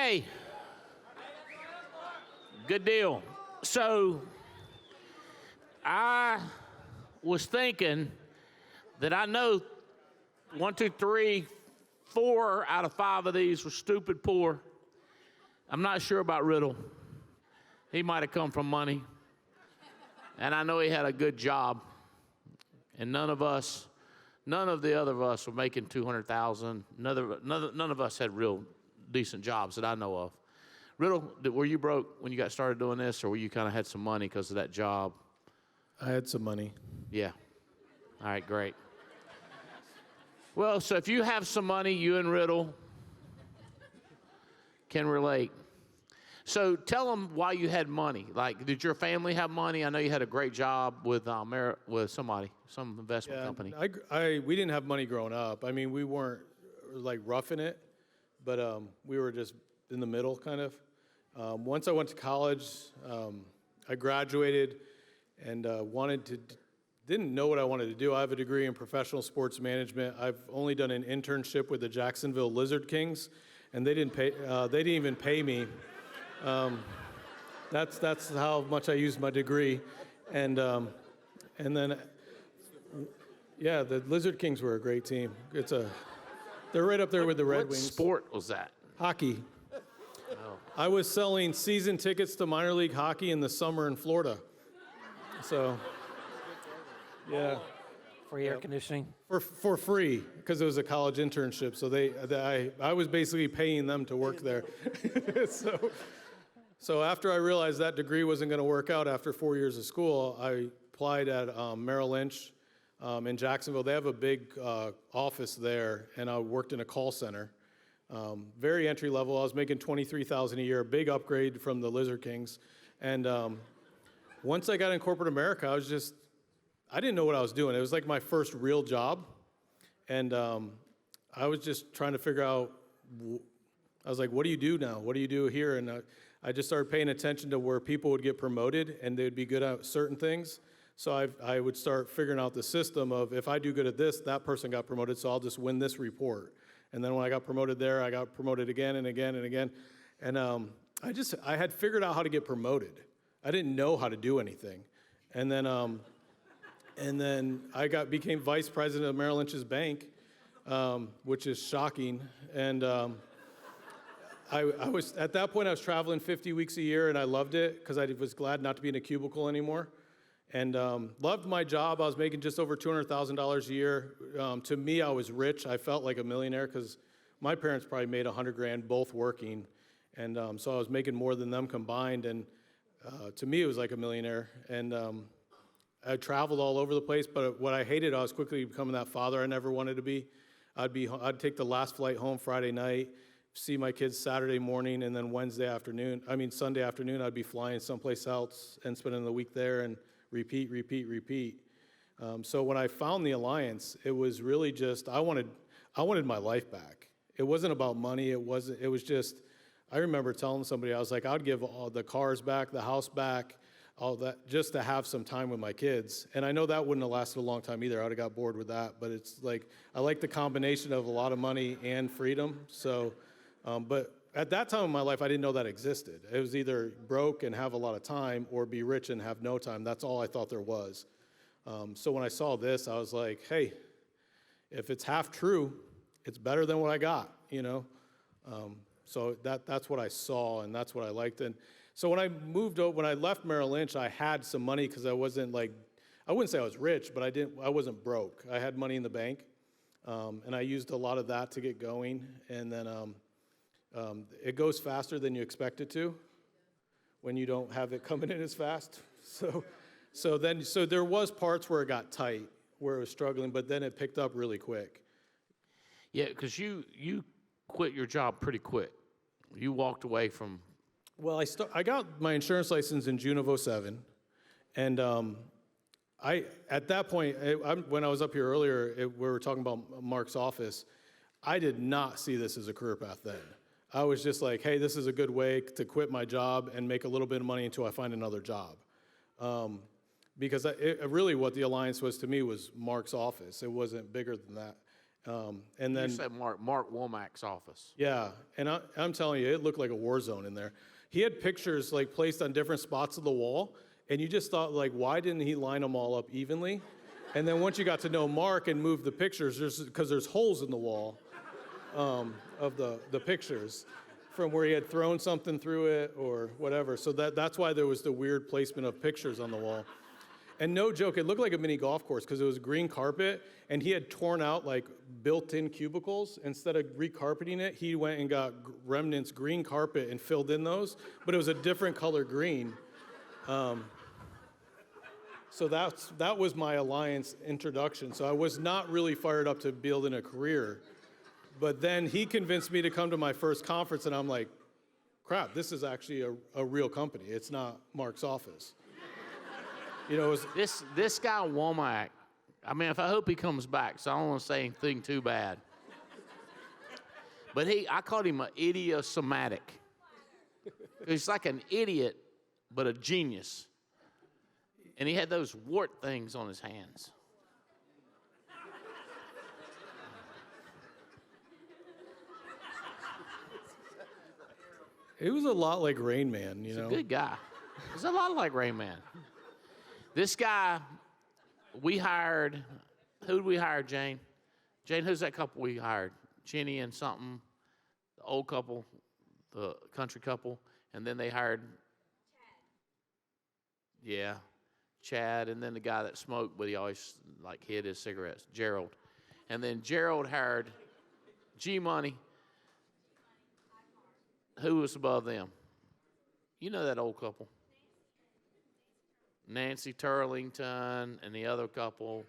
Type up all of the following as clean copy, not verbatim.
Okay. Good deal. So I was thinking that I know 1, 2, 3, 4 out of 5 of these were stupid poor. I'm not sure about Riddle. He might have come from money. And I know he had a good job. And none of the other of us were making $200,000. None of us had real decent jobs that I know of. Riddle, were you broke when you got started doing this, or were you kind of had some money because of that job? I had some money. Yeah. All right, great. Well, so if you have some money, you and Riddle can relate. So tell them why you had money. Like, did your family have money? I know you had a great job with somebody, some investment company. We didn't have money growing up. I mean, we weren't like roughing it, but we were just in the middle, kind of. Once I went to college, I graduated and didn't know what I wanted to do. I have a degree in professional sports management. I've only done an internship with the Jacksonville Lizard Kings, and they didn't even pay me. That's how much I used my degree, and then the Lizard Kings were a great team. They're right up there with the Red Wings. What sport was that? Hockey. I was selling season tickets to minor league hockey in the summer in Florida. So, yeah. Free air conditioning? For free, because it was a college internship. So I was basically paying them to work there. So after I realized that degree wasn't going to work out after 4 years of school, I applied at Merrill Lynch in Jacksonville. They have a big office there, and I worked in a call center. Very entry level. I was making $23,000 a year, a big upgrade from the Lizard Kings. And once I got in corporate America, I didn't know what I was doing. It was like my first real job. And I was just trying to figure out, I was like, what do you do now? What do you do here? And I just started paying attention to where people would get promoted and they'd be good at certain things. So I would start figuring out the system of, if I do good at this, that person got promoted, so I'll just win this report. And then when I got promoted there, I got promoted again and again and again. And I had figured out how to get promoted. I didn't know how to do anything. And then I became vice president of Merrill Lynch's bank, which is shocking. And I was at that point I was traveling 50 weeks a year, and I loved it because I was glad not to be in a cubicle anymore. And loved my job. I was making just over $200,000 a year. To me, I was rich. I felt like a millionaire because my parents probably made $100,000 both working, and so I was making more than them combined. And to me, it was like a millionaire. And I traveled all over the place. But what I hated, I was quickly becoming that father I never wanted to be. I'd take the last flight home Friday night, see my kids Saturday morning, and then Sunday afternoon, I'd be flying someplace else and spending the week there and repeat. So when I found the Alliance, it was really just, I wanted my life back. It wasn't about money. It was just, I remember telling somebody, I was like, I'd give all the cars back, the house back, all that, just to have some time with my kids. And I know that wouldn't have lasted a long time either. I would have got bored with that. But it's like, I like the combination of a lot of money and freedom. So, but at that time in my life, I didn't know that existed. It was either broke and have a lot of time or be rich and have no time. That's all I thought there was. So when I saw this, I was like, hey, if it's half true, it's better than what I got, you know? So that's what I saw, and that's what I liked. And so when I left Merrill Lynch, I had some money because I wasn't I wouldn't say I was rich, but I wasn't broke. I had money in the bank, and I used a lot of that to get going. And then it goes faster than you expect it to when you don't have it coming in as fast. So there was parts where it got tight, where it was struggling, but then it picked up really quick. Yeah, because you quit your job pretty quick. You walked away from. Well, I got my insurance license in June of 2007, and at that point, when I was up here earlier, we were talking about Mark's office. I did not see this as a career path then. I was just like, hey, this is a good way to quit my job and make a little bit of money until I find another job. Because really what the Alliance was to me was Mark's office. It wasn't bigger than that. And then You said Mark Womack's office. yeah, and I'm telling you, it looked like a war zone in there. He had pictures like placed on different spots of the wall, and you just thought like, why didn't he line them all up evenly? And then once you got to know Mark and moved the pictures, because there's holes in the wall of the pictures from where he had thrown something through it or whatever. So that's why there was the weird placement of pictures on the wall. And no joke, it looked like a mini golf course because it was green carpet, and he had torn out like built-in cubicles. Instead of recarpeting it, he went and got remnants green carpet and filled in those, but it was a different color green. So that was my Alliance introduction. So I was not really fired up to building a career. But then he convinced me to come to my first conference, and I'm like, crap, this is actually a real company. It's not Mark's office. You know, This guy Womack, I mean, I hope he comes back, so I don't want to say anything too bad. But I called him an idiosyncratic. He's like an idiot, but a genius. And he had those wart things on his hands. It was a lot like Rain Man, you He's know. a good guy. He's a lot like Rain Man. This guy, we hired, who did we hire, Jane? Jane, who's that couple we hired? Jenny and something, the old couple, the country couple, and then they hired Chad, and then the guy that smoked, but he always like hid his cigarettes, Gerald. And then Gerald hired G-Money. Who was above them? You know that old couple. Nancy Turlington and the other couple.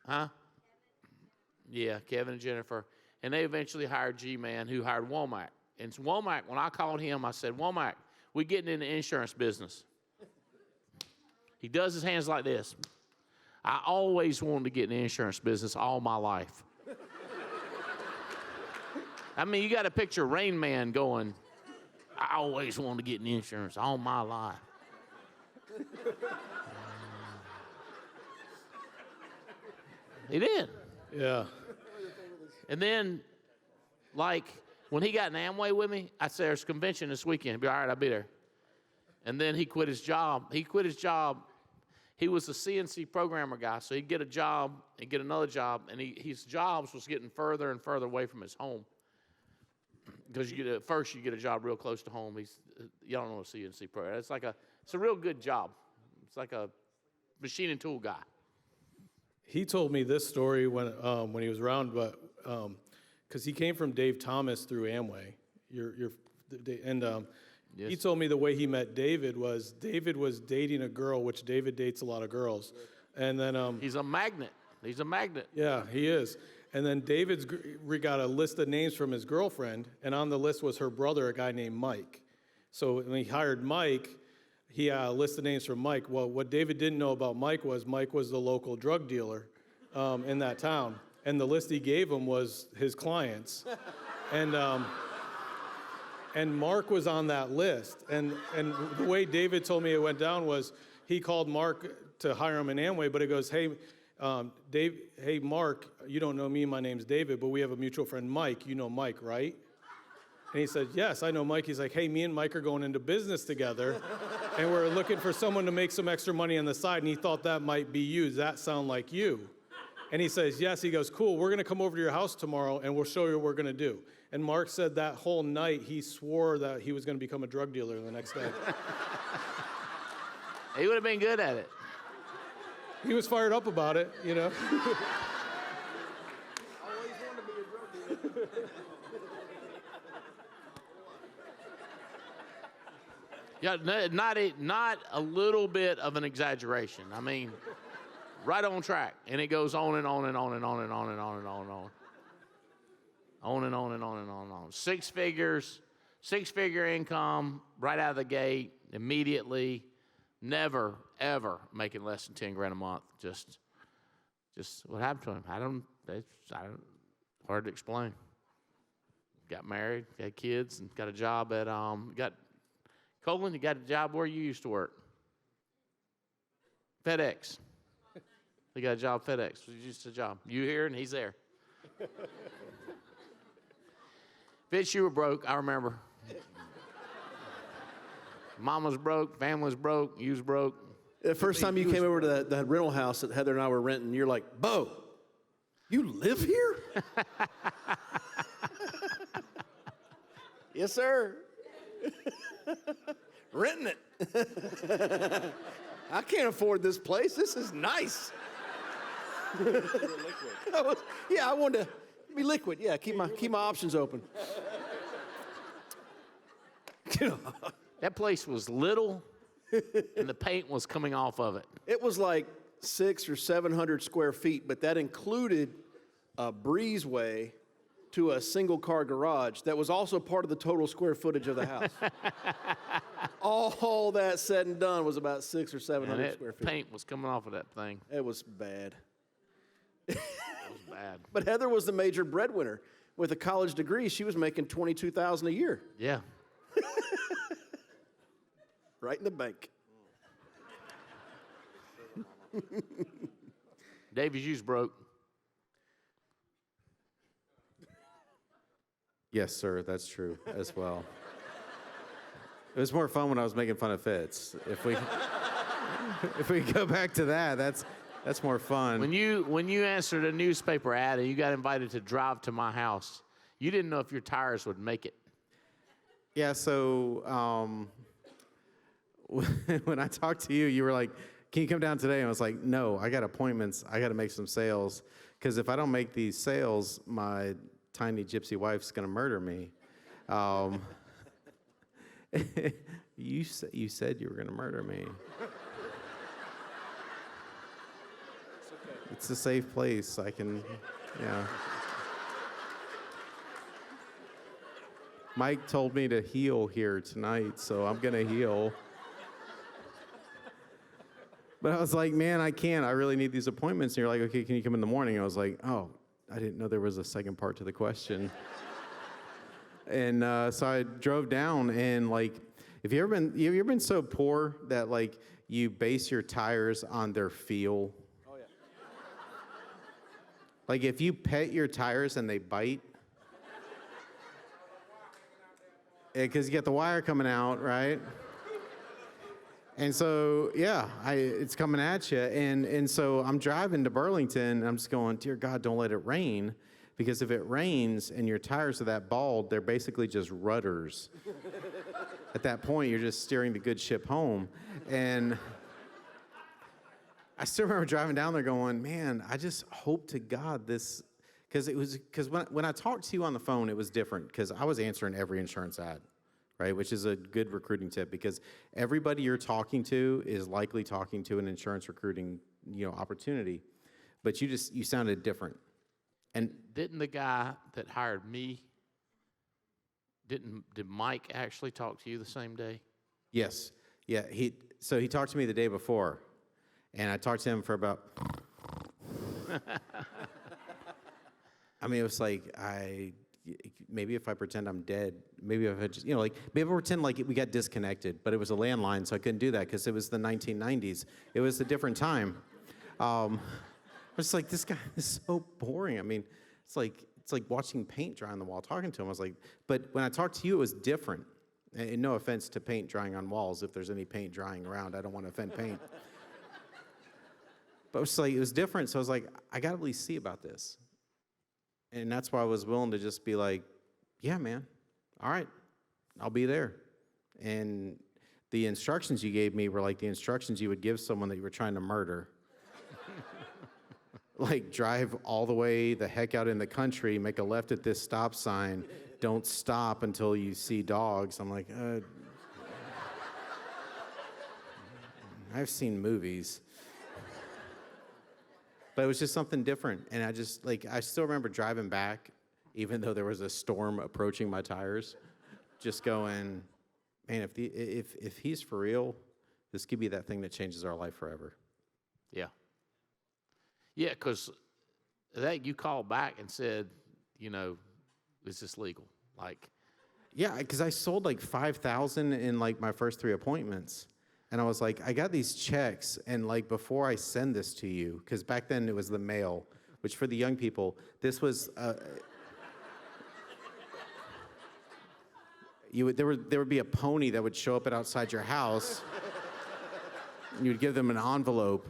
Huh? Yeah, Kevin and Jennifer. And they eventually hired G-Man, who hired Womack. And Womack, when I called him, I said, Womack, we're getting in the insurance business. He does his hands like this. I always wanted to get in the insurance business all my life. I mean, you got to picture Rain Man going, I always wanted to get in insurance all my life. He did. Yeah. And then, like, when he got in Amway with me, I said, there's a convention this weekend. He'd be all right, I'll be there. And then he quit his job. He was a CNC programmer guy, so he'd get a job and get another job, and his jobs was getting further and further away from his home. Because first you get a job real close to home. Y'all don't know a CNC program. It's a real good job. It's like a machine and tool guy. He told me this story when he was around, but because he came from Dave Thomas through Amway. Yes. He told me the way he met David was dating a girl, which David dates a lot of girls, and then He's a magnet. yeah, he is. And then David's got a list of names from his girlfriend, and on the list was her brother, a guy named Mike. So when he hired Mike, he had a list of names from Mike. Well, what David didn't know about Mike was the local drug dealer in that town. And the list he gave him was his clients. And Mark was on that list. And the way David told me it went down was he called Mark to hire him in Amway, but he goes, hey, Dave, hey, Mark, you don't know me, my name's David, but we have a mutual friend, Mike. You know Mike, right? And he said, yes, I know Mike. He's like, hey, me and Mike are going into business together, and we're looking for someone to make some extra money on the side, and he thought that might be you. Does that sound like you? And he says, yes. He goes, cool, we're going to come over to your house tomorrow, and we'll show you what we're going to do. And Mark said that whole night he swore that he was going to become a drug dealer the next day. He would have been good at it. He was fired up about it, you know. Yeah, not a little bit of an exaggeration. I mean, right on track, and it goes on and on and on and on and on and on and on and on. On and on and on and on and on. 6 figures, 6-figure income right out of the gate, immediately. Never, ever making less than 10 grand a month. Just what happened to him? I don't, hard to explain. Got married, had kids, and got a job at, Colin, you got a job where you used to work? FedEx. He got a job at FedEx. It was just a job. You here and he's there. Fitz, you were broke, I remember. Mama's broke, family's broke, you's broke. The first time you came over to that rental house that Heather and I were renting, you're like, Bo, you live here? Yes, sir. Renting it. I can't afford this place. This is nice. I wanted to be liquid. Yeah, keep my options open. That place was little, and the paint was coming off of it. It was like 600 or 700 square feet, but that included a breezeway to a single-car garage that was also part of the total square footage of the house. All that said and done was about 600 or 700 square feet. Paint was coming off of that thing. It was bad. It was bad. But Heather was the major breadwinner. With a college degree, she was making $22,000 a year. Yeah. Right in the bank. David, you's broke. Yes, sir, that's true as well. It was more fun when I was making fun of Fitz. If we go back to that, that's more fun. When you answered a newspaper ad and you got invited to drive to my house, you didn't know if your tires would make it. Yeah, so when I talked to you, you were like, can you come down today? And I was like, no, I got appointments. I got to make some sales. Because if I don't make these sales, my tiny gypsy wife's going to murder me. You said you were going to murder me. It's a safe place. I can, yeah. Mike told me to heal here tonight, so I'm going to heal. But I was like, man, I can't. I really need these appointments. And you're like, okay, can you come in the morning? I was like, oh, I didn't know there was a second part to the question. And so I drove down, and like, have you ever been so poor that like you base your tires on their feel? Oh, yeah. Like if you pet your tires and they bite, because you get the wire coming out, right? And so, yeah, it's coming at you. And so I'm driving to Burlington, and I'm just going, dear God, don't let it rain. Because if it rains and your tires are that bald, they're basically just rudders. At that point, you're just steering the good ship home. And I still remember driving down there going, man, I just hope to God this, because when I talked to you on the phone, it was different, because I was answering every insurance ad, right? Which is a good recruiting tip, because everybody you're talking to is likely talking to an insurance recruiting, opportunity, but you sounded different. And didn't the guy that hired me, did Mike actually talk to you the same day? Yes. Yeah. He talked to me the day before, and I talked to him for about. I mean, it was like maybe if I pretend I'm dead, maybe if I just maybe I pretend like we got disconnected, but it was a landline, so I couldn't do that because it was the 1990s. It was a different time. I was like, this guy is so boring. I mean, it's like watching paint dry on the wall, talking to him. I was like, but when I talked to you, it was different. And no offense to paint drying on walls. If there's any paint drying around, I don't want to offend paint. But it was different. So I was like, I got to at least see about this. And that's why I was willing to just be like, yeah, man, all right, I'll be there. And the instructions you gave me were like the instructions you would give someone that you were trying to murder. Like, drive all the way the heck out in the country, make a left at this stop sign, don't stop until you see dogs. I'm like, I've seen movies. But it was just something different. And I still remember driving back, even though there was a storm approaching my tires, just going, man, if he's for real, this could be that thing that changes our life forever. Yeah. Yeah, because that you called back and said, is this legal? Like, yeah, because I sold like 5,000 in like my first 3 appointments. And I was like, I got these checks, and like before I send this to you, because back then it was the mail, which for the young people, this was. There would be a pony that would show up outside your house, and you'd give them an envelope,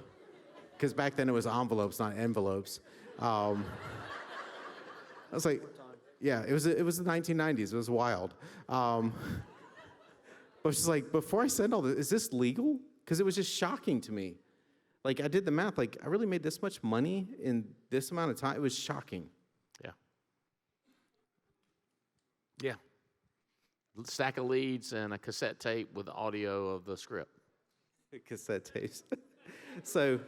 because back then it was envelopes, not envelopes. I was like, yeah, it was the 1990s. It was wild. But it's just like, before I send all this, is this legal? Because it was just shocking to me. Like, I did the math. Like, I really made this much money in this amount of time. It was shocking. Yeah. Yeah. Stack of leads and a cassette tape with audio of the script. Cassette tapes. So,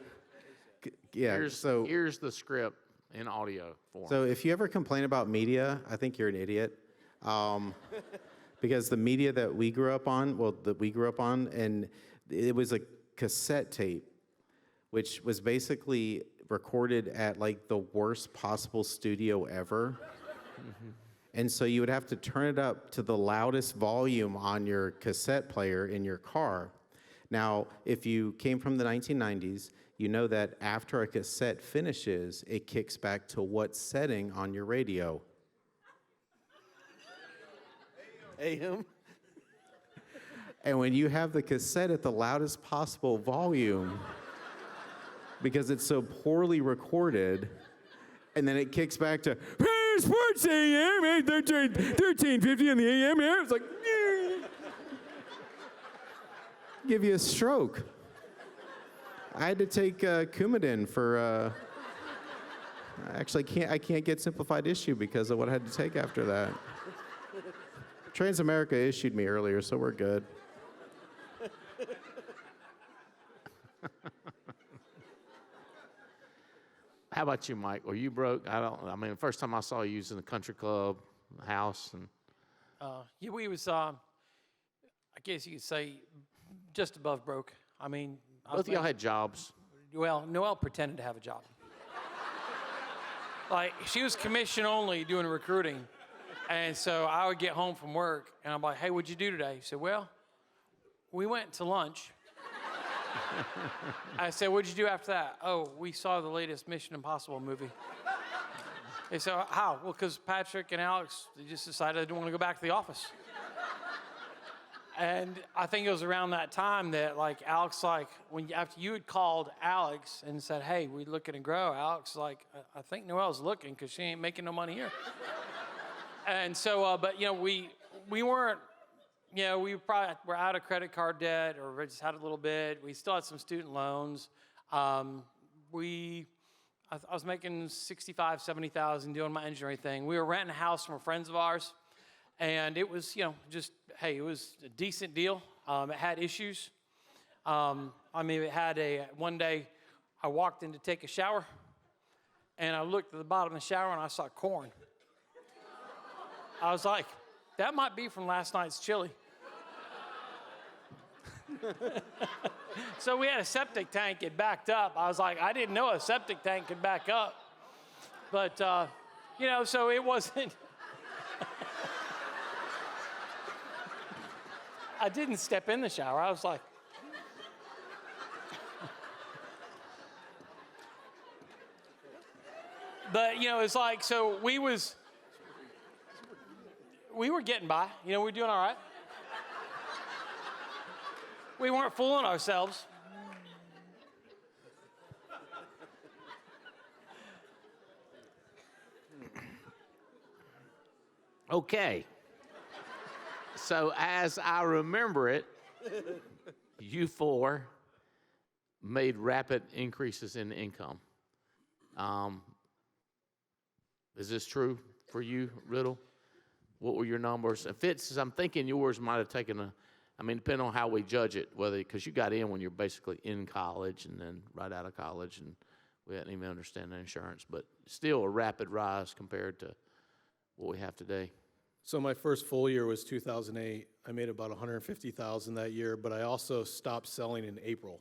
yeah. Here's the script in audio form. So if you ever complain about media, I think you're an idiot. Because the media that we grew up on, and it was a cassette tape, which was basically recorded at like the worst possible studio ever. Mm-hmm. And so you would have to turn it up to the loudest volume on your cassette player in your car. Now, if you came from the 1990s, you know that after a cassette finishes, it kicks back to what setting on your radio? AM. And when you have the cassette at the loudest possible volume, because it's so poorly recorded, and then it kicks back to Sports AM, 1350 on the AM. It's like, give you a stroke. I had to take Coumadin for. Actually, I can't get simplified issue because of what I had to take after that. Transamerica issued me earlier, so we're good. How about you, Mike? Were you broke? I mean, the first time I saw you was in the country club house, and Yeah, we was, I guess you could say, just above broke. I mean, both of y'all had jobs. Well, Noelle pretended to have a job. Like, she was commission only doing recruiting. And so I would get home from work, and I'm like, hey, what'd you do today? She said, well, we went to lunch. I said, what'd you do after that? Oh, we saw the latest Mission Impossible movie. They said, how? Well, because Patrick and Alex, they just decided they didn't want to go back to the office. And I think it was around that time that, like, Alex, like, after you had called Alex and said, hey, we looking to grow, Alex, like, I think Noelle's looking because she ain't making no money here. And so, but, you know, we weren't, you know, we probably were out of credit card debt, or we just had a little bit. We still had some student loans. I was making $65,000, $70,000 doing my engineering thing. We were renting a house from friends of ours, and it was, you know, just, hey, it was a decent deal. It had issues. I mean, it had one day I walked in to take a shower, and I looked at the bottom of the shower, and I saw corn. I was like, that might be from last night's chili. So we had a septic tank. It backed up. I was like, I didn't know a septic tank could back up. But, you know, so it wasn't. I didn't step in the shower. I was like. But, you know, it's like, so we were getting by. You know, we were doing all right. We weren't fooling ourselves. Okay. So as I remember it, you four made rapid increases in income. Is this true for you, Riddle? What were your numbers? And Fitz, I'm thinking yours might have taken depending on how we judge it, whether, because you got in when you're basically in college and then right out of college, and we hadn't even understand the insurance, but still a rapid rise compared to what we have today. So my first full year was 2008. I made about $150,000 that year, but I also stopped selling in April.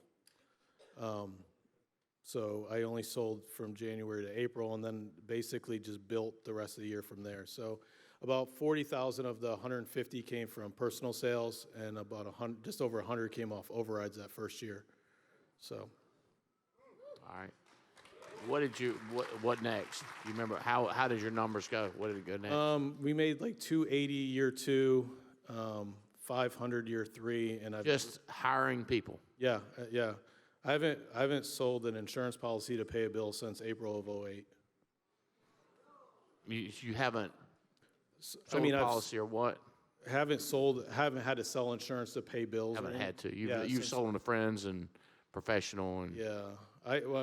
So I only sold from January to April, and then basically just built the rest of the year from there. So about 40,000 of the 150 came from personal sales, and about just over 100 came off overrides that first year. So. All right. what next? You remember how did your numbers go? What did it go next? We made like 280 year 2, 500 year 3, and I've Just hiring people. yeah. I haven't sold an insurance policy to pay a bill since April of '08. You haven't sold I mean, a policy or what? haven't had to sell insurance to pay bills. Haven't had to. Yeah, You've since- sold them to friends and professional and Yeah,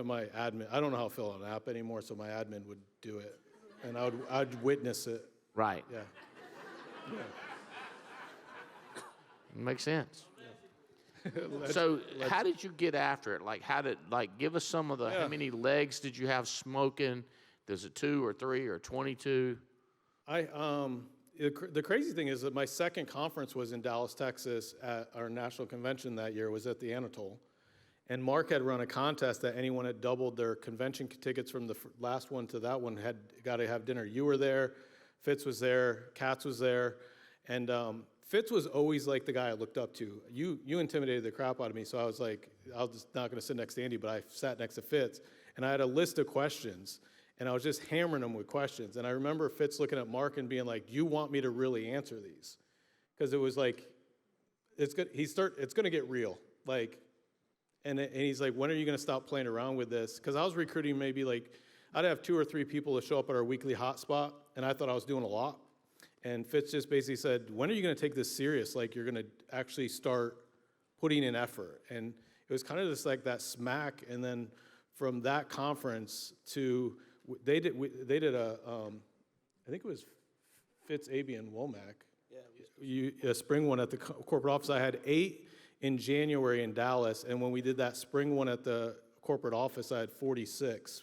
my admin. I don't know how to fill out an app anymore, so my admin would do it, and I'd witness it. right. Yeah. Makes sense. So how did you get after it? Give us some of the, how many legs did you have smoking? Is it 2 or 3 or 22? The crazy thing is that my second conference was in Dallas, Texas at our national convention that year, was at the Anatole. And Mark had run a contest that anyone had doubled their convention tickets from the last one to that one had got to have dinner. You were there, Fitz was there, Katz was there, and Fitz was always like the guy I looked up to. You intimidated the crap out of me, so I was like, I was just not going to sit next to Andy, but I sat next to Fitz, and I had a list of questions, and I was just hammering them with questions. And I remember Fitz looking at Mark and being like, "Do you want me to really answer these?" Because it was like, it's going to get real, like. And he's like, "When are you going to stop playing around with this?" Because I was recruiting maybe like, I'd have 2 or 3 people to show up at our weekly hotspot, and I thought I was doing a lot. And Fitz just basically said, "When are you going to take this serious? Like you're going to actually start putting in effort?" And it was kind of just like that smack. And then from that conference to, they did a, I think it was Fitz, AB, and Womack. A spring one at the corporate office. I had 8 in January in Dallas, and when we did that spring one at the corporate office, I had 46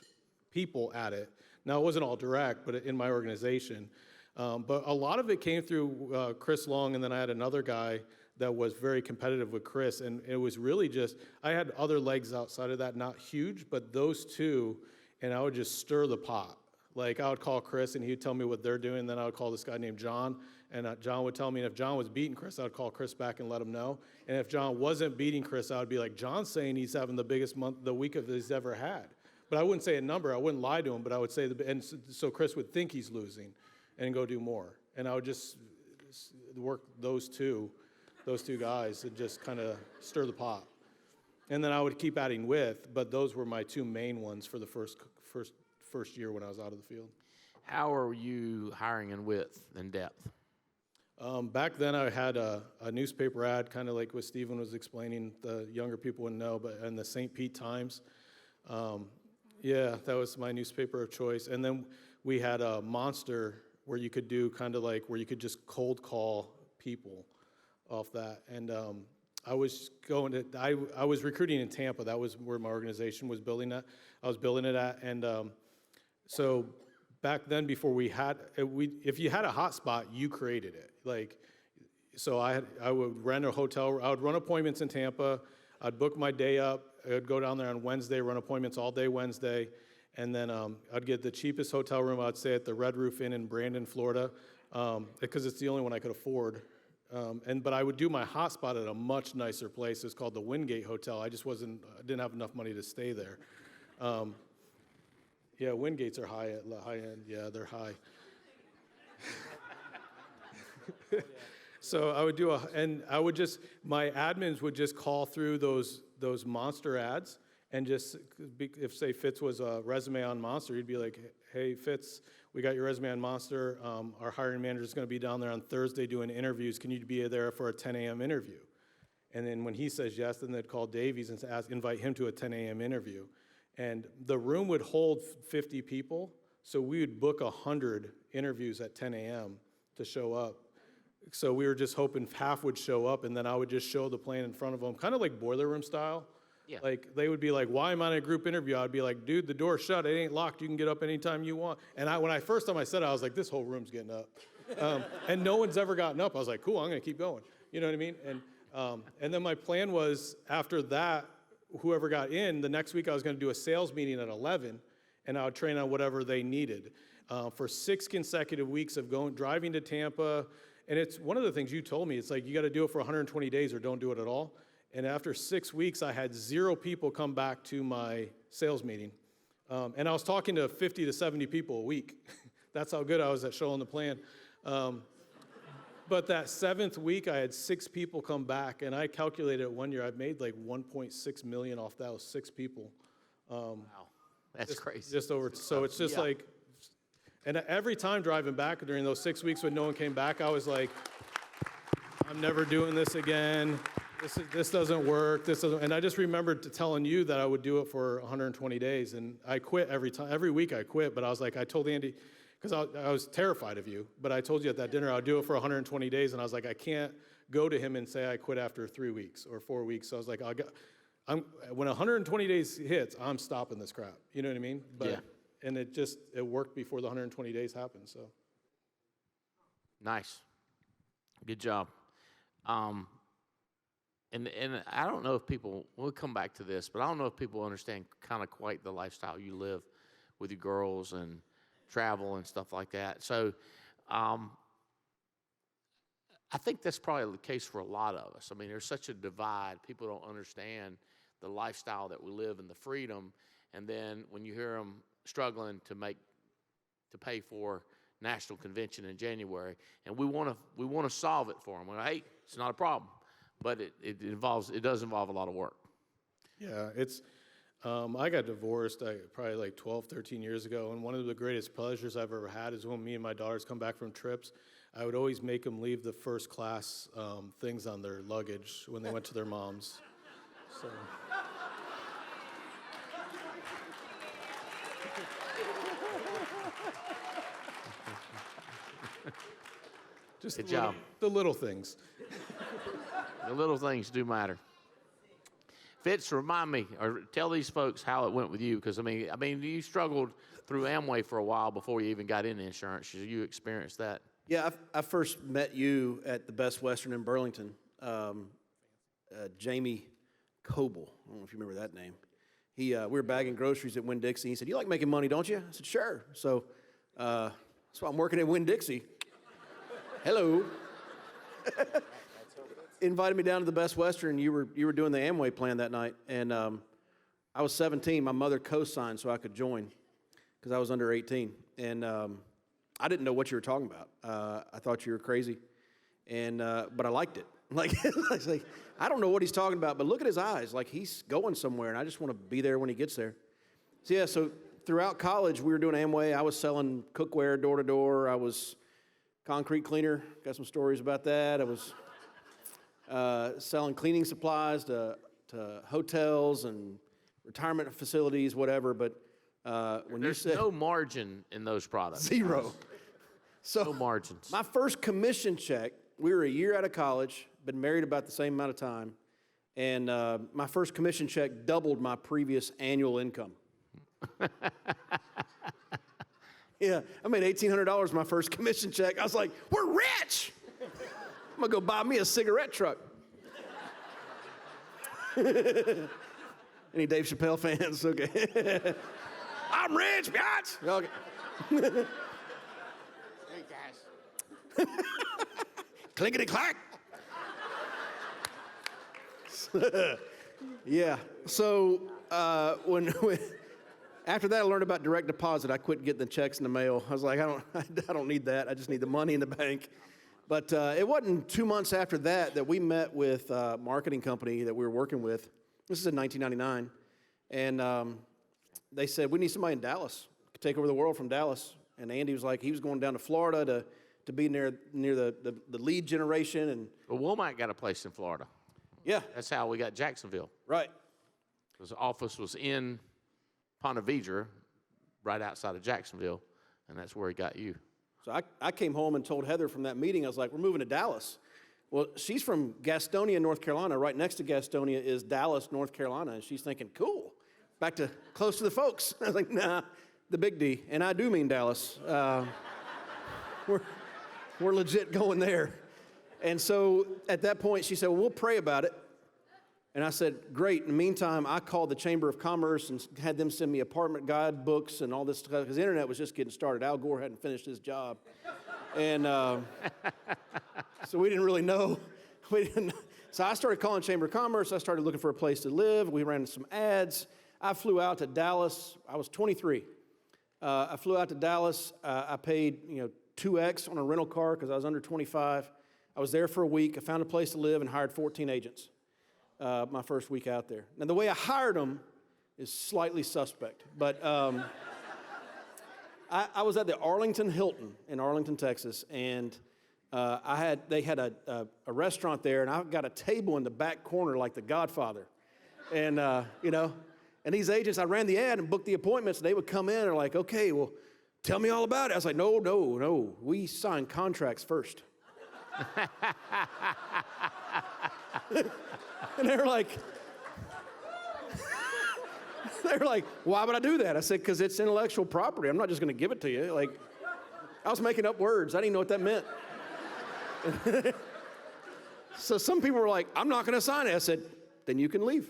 people at it. Now, it wasn't all direct, but in my organization. But a lot of it came through Chris Long, and then I had another guy that was very competitive with Chris, and it was really just, I had other legs outside of that, not huge, but those 2, and I would just stir the pot. Like, I would call Chris, and he would tell me what they're doing, then I would call this guy named John, and John would tell me, and if John was beating Chris, I would call Chris back and let him know. And if John wasn't beating Chris, I would be like, "John's saying he's having the biggest week of he's ever had." But I wouldn't say a number, I wouldn't lie to him, but I would say, and so Chris would think he's losing and go do more. And I would just work those two guys and just kind of stir the pot. And then I would keep adding with, but those were my 2 main ones for the first year when I was out of the field. How are you hiring in width and depth? Back then, I had a newspaper ad, kind of like what Stephen was explaining. The younger people wouldn't know, but in the St. Pete Times. That was my newspaper of choice. And then we had a Monster where you could do kind of like where you could just cold call people off that. And I was recruiting in Tampa. That was where my organization was building at. I was building it at, and so back then, before if you had a hot spot, you created it. Like, so I would rent a hotel. I would run appointments in Tampa. I'd book my day up. I'd go down there on Wednesday, run appointments all day Wednesday, and then I'd get the cheapest hotel room. I'd stay at the Red Roof Inn in Brandon, Florida, because it's the only one I could afford. But I would do my hot spot at a much nicer place. It's called the Wingate Hotel. I didn't have enough money to stay there. Wingates are high end. Yeah, they're high. So I would my admins would just call through those Monster ads, and if say Fitz was a resume on Monster, he'd be like, "Hey Fitz, we got your resume on Monster. Our hiring manager is going to be down there on Thursday doing interviews. Can you be there for a 10 a.m. interview?" And then when he says yes, then they'd call Davies and invite him to a 10 a.m. interview. And the room would hold 50 people, so we would book 100 interviews at 10 a.m. to show up. So we were just hoping half would show up, and then I would just show the plan in front of them, kind of like boiler room style. Yeah. Like, they would be like, "Why am I in a group interview?" I'd be like, "Dude, the door's shut. It ain't locked. You can get up anytime you want." And when first time I said it, I was like, "This whole room's getting up." And no one's ever gotten up. I was like, "Cool, I'm going to keep going." You know what I mean? And then my plan was, after that, whoever got in, the next week I was going to do a sales meeting at 11, and I would train on whatever they needed. For 6 consecutive weeks of driving to Tampa. And it's one of the things you told me. It's like, you got to do it for 120 days or don't do it at all. And after 6 weeks, I had 0 people come back to my sales meeting. And I was talking to 50 to 70 people a week. That's how good I was at showing the plan. But that 7th week, I had 6 people come back, and I calculated it one year. I've made like 1.6 million off those 6 people. Wow, that's crazy. Just over. So it's just like, and every time driving back during those 6 weeks when no one came back, I was like, I'm never doing this again. This doesn't work. This doesn't. And I just remembered telling you that I would do it for 120 days, and I quit every time. Every week I quit, but I was like, I told Andy, because I was terrified of you, but I told you at that dinner I'll do it for 120 days, and I was like, I can't go to him and say I quit after 3 weeks or 4 weeks. So I was like, when 120 days hits, I'm stopping this crap. You know what I mean? But, Yeah. And it worked before the 120 days happened. So Nice. Good job. And I don't know if people, we'll come back to this, but I don't know if people understand kind of quite the lifestyle you live with your girls and travel and stuff like that. So I think that's probably the case for a lot of us. I mean, there's such a divide. People don't understand the lifestyle that we live and the freedom. And then when you hear them struggling to pay for national convention in January, and we want to solve it for them. Well, hey, it's not a problem, but it does involve a lot of work. yeah, I got divorced probably like 12, 13 years ago, and one of the greatest pleasures I've ever had is when me and my daughters come back from trips, I would always make them leave the first class things on their luggage when they went to their moms. So. Just Good job. The little things. The little things do matter. Fitz, remind me, or tell these folks how it went with you, because I mean, you struggled through Amway for a while before you even got into insurance. You experienced that. Yeah, I first met you at the Best Western in Burlington. Jamie Coble, I don't know if you remember that name. We were bagging groceries at Winn-Dixie. He said, "You like making money, don't you?" I said, "Sure." So I'm working at Winn-Dixie. Hello. Invited me down to the Best Western. You were doing the Amway plan that night, and I was 17. My mother co-signed so I could join because I was under 18, and I didn't know what you were talking about. I thought you were crazy, and but I liked it. Like, I was like, I don't know what he's talking about, but look at his eyes. Like, he's going somewhere, and I just want to be there when he gets there. So yeah, so throughout college, we were doing Amway. I was selling cookware door to door. I was concrete cleaner. Got some stories about that. I was selling cleaning supplies to hotels and retirement facilities, whatever. But when There's you said no margin in those products. zero, so No margins. my first commission check, we were a year out of college, been married about the same amount of time, and my first commission check doubled my previous annual income. Yeah, I made $1,800 my first commission check. I was like, we're rich! I'm gonna go buy me a cigarette truck. Any Dave Chappelle fans? Okay. I'm rich, bitch! Okay. Hey, guys. Clickety clack. Yeah. So when after that, I learned about direct deposit. I quit getting the checks in the mail. I was like, I don't need that. I just need the money in the bank. But it wasn't 2 months after that we met with a marketing company that we were working with. This is in 1999, and they said we need somebody in Dallas to take over the world from Dallas. And Andy was like, he was going down to Florida to be near the lead generation. And Well, Womack got a place in Florida. yeah, That's how we got Jacksonville. right. His office was in Ponte Vedra, right outside of Jacksonville, and that's where he got you. So I came home and told Heather from that meeting, I was like, we're moving to Dallas. Well, she's from Gastonia, North Carolina. Right next to Gastonia is Dallas, North Carolina. And she's thinking, cool, back to close to the folks. I was like, nah, the big D. And I do mean Dallas. We're legit going there. And so at that point, she said, well, we'll pray about it. And I said, great. In the meantime, I called the Chamber of Commerce and had them send me apartment guide books and all this stuff, because the internet was just getting started. Al Gore hadn't finished his job. And so we didn't really know. So I started calling Chamber of Commerce. I started looking for a place to live. We ran some ads. I flew out to Dallas. I was 23. I flew out to Dallas. I paid 2x on a rental car because I was under 25. I was there for a week. I found a place to live and hired 14 agents my first week out there. Now, the way I hired them is slightly suspect, but I was at the Arlington Hilton in Arlington, Texas, and they had a restaurant there, and I got a table in the back corner like the Godfather. And, and these agents, I ran the ad and booked the appointments, and they would come in and are like, okay, well, tell me all about it. I was like, no, we sign contracts first. And they're like, why would I do that? I said, because it's intellectual property. I'm not just going to give it to you. Like, I was making up words. I didn't know what that meant. So some people were like, I'm not going to sign it. I said, then you can leave.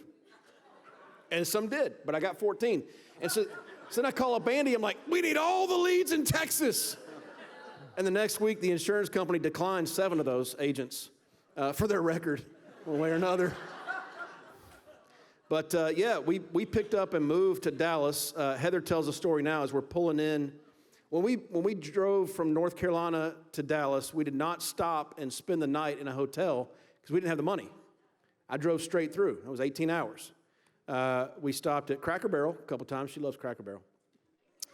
And some did, but I got 14. And so then I call up Andy. I'm like, we need all the leads in Texas. And the next week, the insurance company declined 7 of those agents for their record, one way or another. But we picked up and moved to Dallas. Heather tells a story now as we're pulling in. When we drove from North Carolina to Dallas, we did not stop and spend the night in a hotel because we didn't have the money. I drove straight through. It was 18 hours. We stopped at Cracker Barrel a couple times. She loves Cracker Barrel.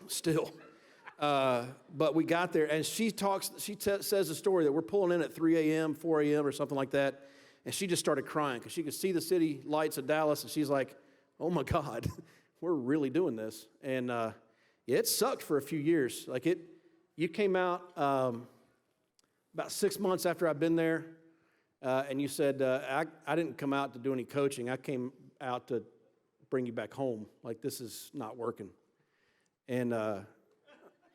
Still. But we got there, and she says the story that we're pulling in at 3 a.m., 4 a.m., or something like that, and she just started crying because she could see the city lights of Dallas, and she's like, oh, my God, we're really doing this. And it sucked for a few years. You came out about 6 months after I'd been there, and you said, I didn't come out to do any coaching. I came out to bring you back home. Like, this is not working. And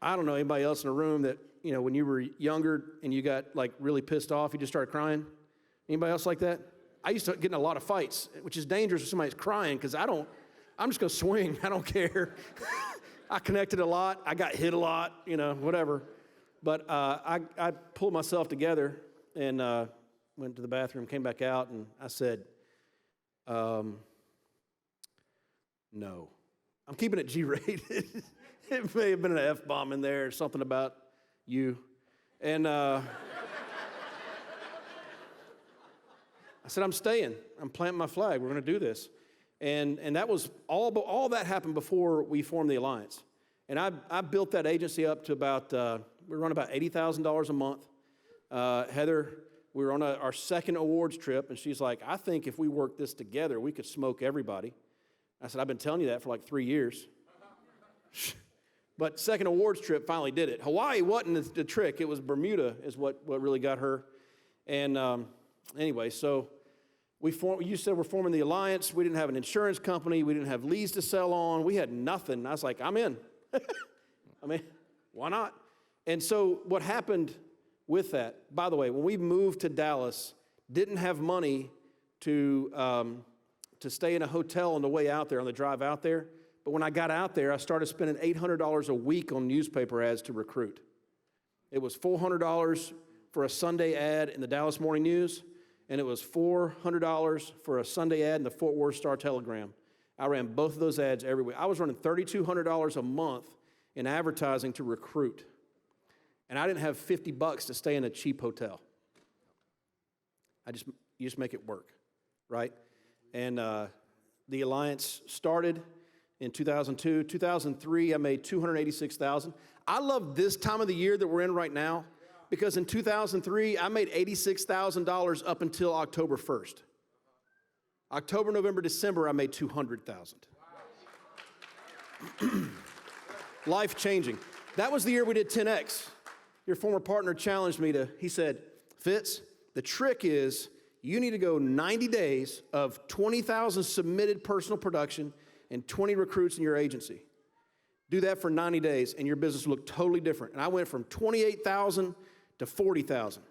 I don't know anybody else in the room that, when you were younger and you got, really pissed off, you just started crying. Anybody else like that? I used to get in a lot of fights, which is dangerous if somebody's crying because I'm just going to swing. I don't care. I connected a lot. I got hit a lot, whatever. But I pulled myself together and went to the bathroom, came back out, and I said, no. I'm keeping it G-rated. It may have been an F-bomb in there or something about you. And I said, I'm staying. I'm planting my flag. We're going to do this. And that was all that happened before we formed the Alliance. And I built that agency up to about, we run about $80,000 a month. Heather, we were on our second awards trip, and she's like, I think if we work this together, we could smoke everybody. I said, I've been telling you that for 3 years. But second awards trip finally did it. Hawaii wasn't the trick. It was Bermuda is what really got her. And anyway, so you said we're forming the Alliance. We didn't have an insurance company. We didn't have leads to sell on. We had nothing. I was like, I'm in. I mean, why not? And so what happened with that, by the way, when we moved to Dallas, didn't have money to stay in a hotel on the way out there, on the drive out there. But when I got out there, I started spending $800 a week on newspaper ads to recruit. It was $400 for a Sunday ad in the Dallas Morning News, and it was $400 for a Sunday ad in the Fort Worth Star-Telegram. I ran both of those ads every week. I was running $3,200 a month in advertising to recruit. And I didn't have $50 to stay in a cheap hotel. You just make it work, right? And the Alliance started in 2002. 2003, I made $286,000. I love this time of the year that we're in right now because in 2003, I made $86,000 up until October 1st. October, November, December, I made $200,000. Life changing. That was the year we did 10X. Your former partner challenged me he said, Fitz, the trick is you need to go 90 days of 20,000 submitted personal production and 20 recruits in your agency. Do that for 90 days and your business will look totally different. And I went from 28,000 to 40,000.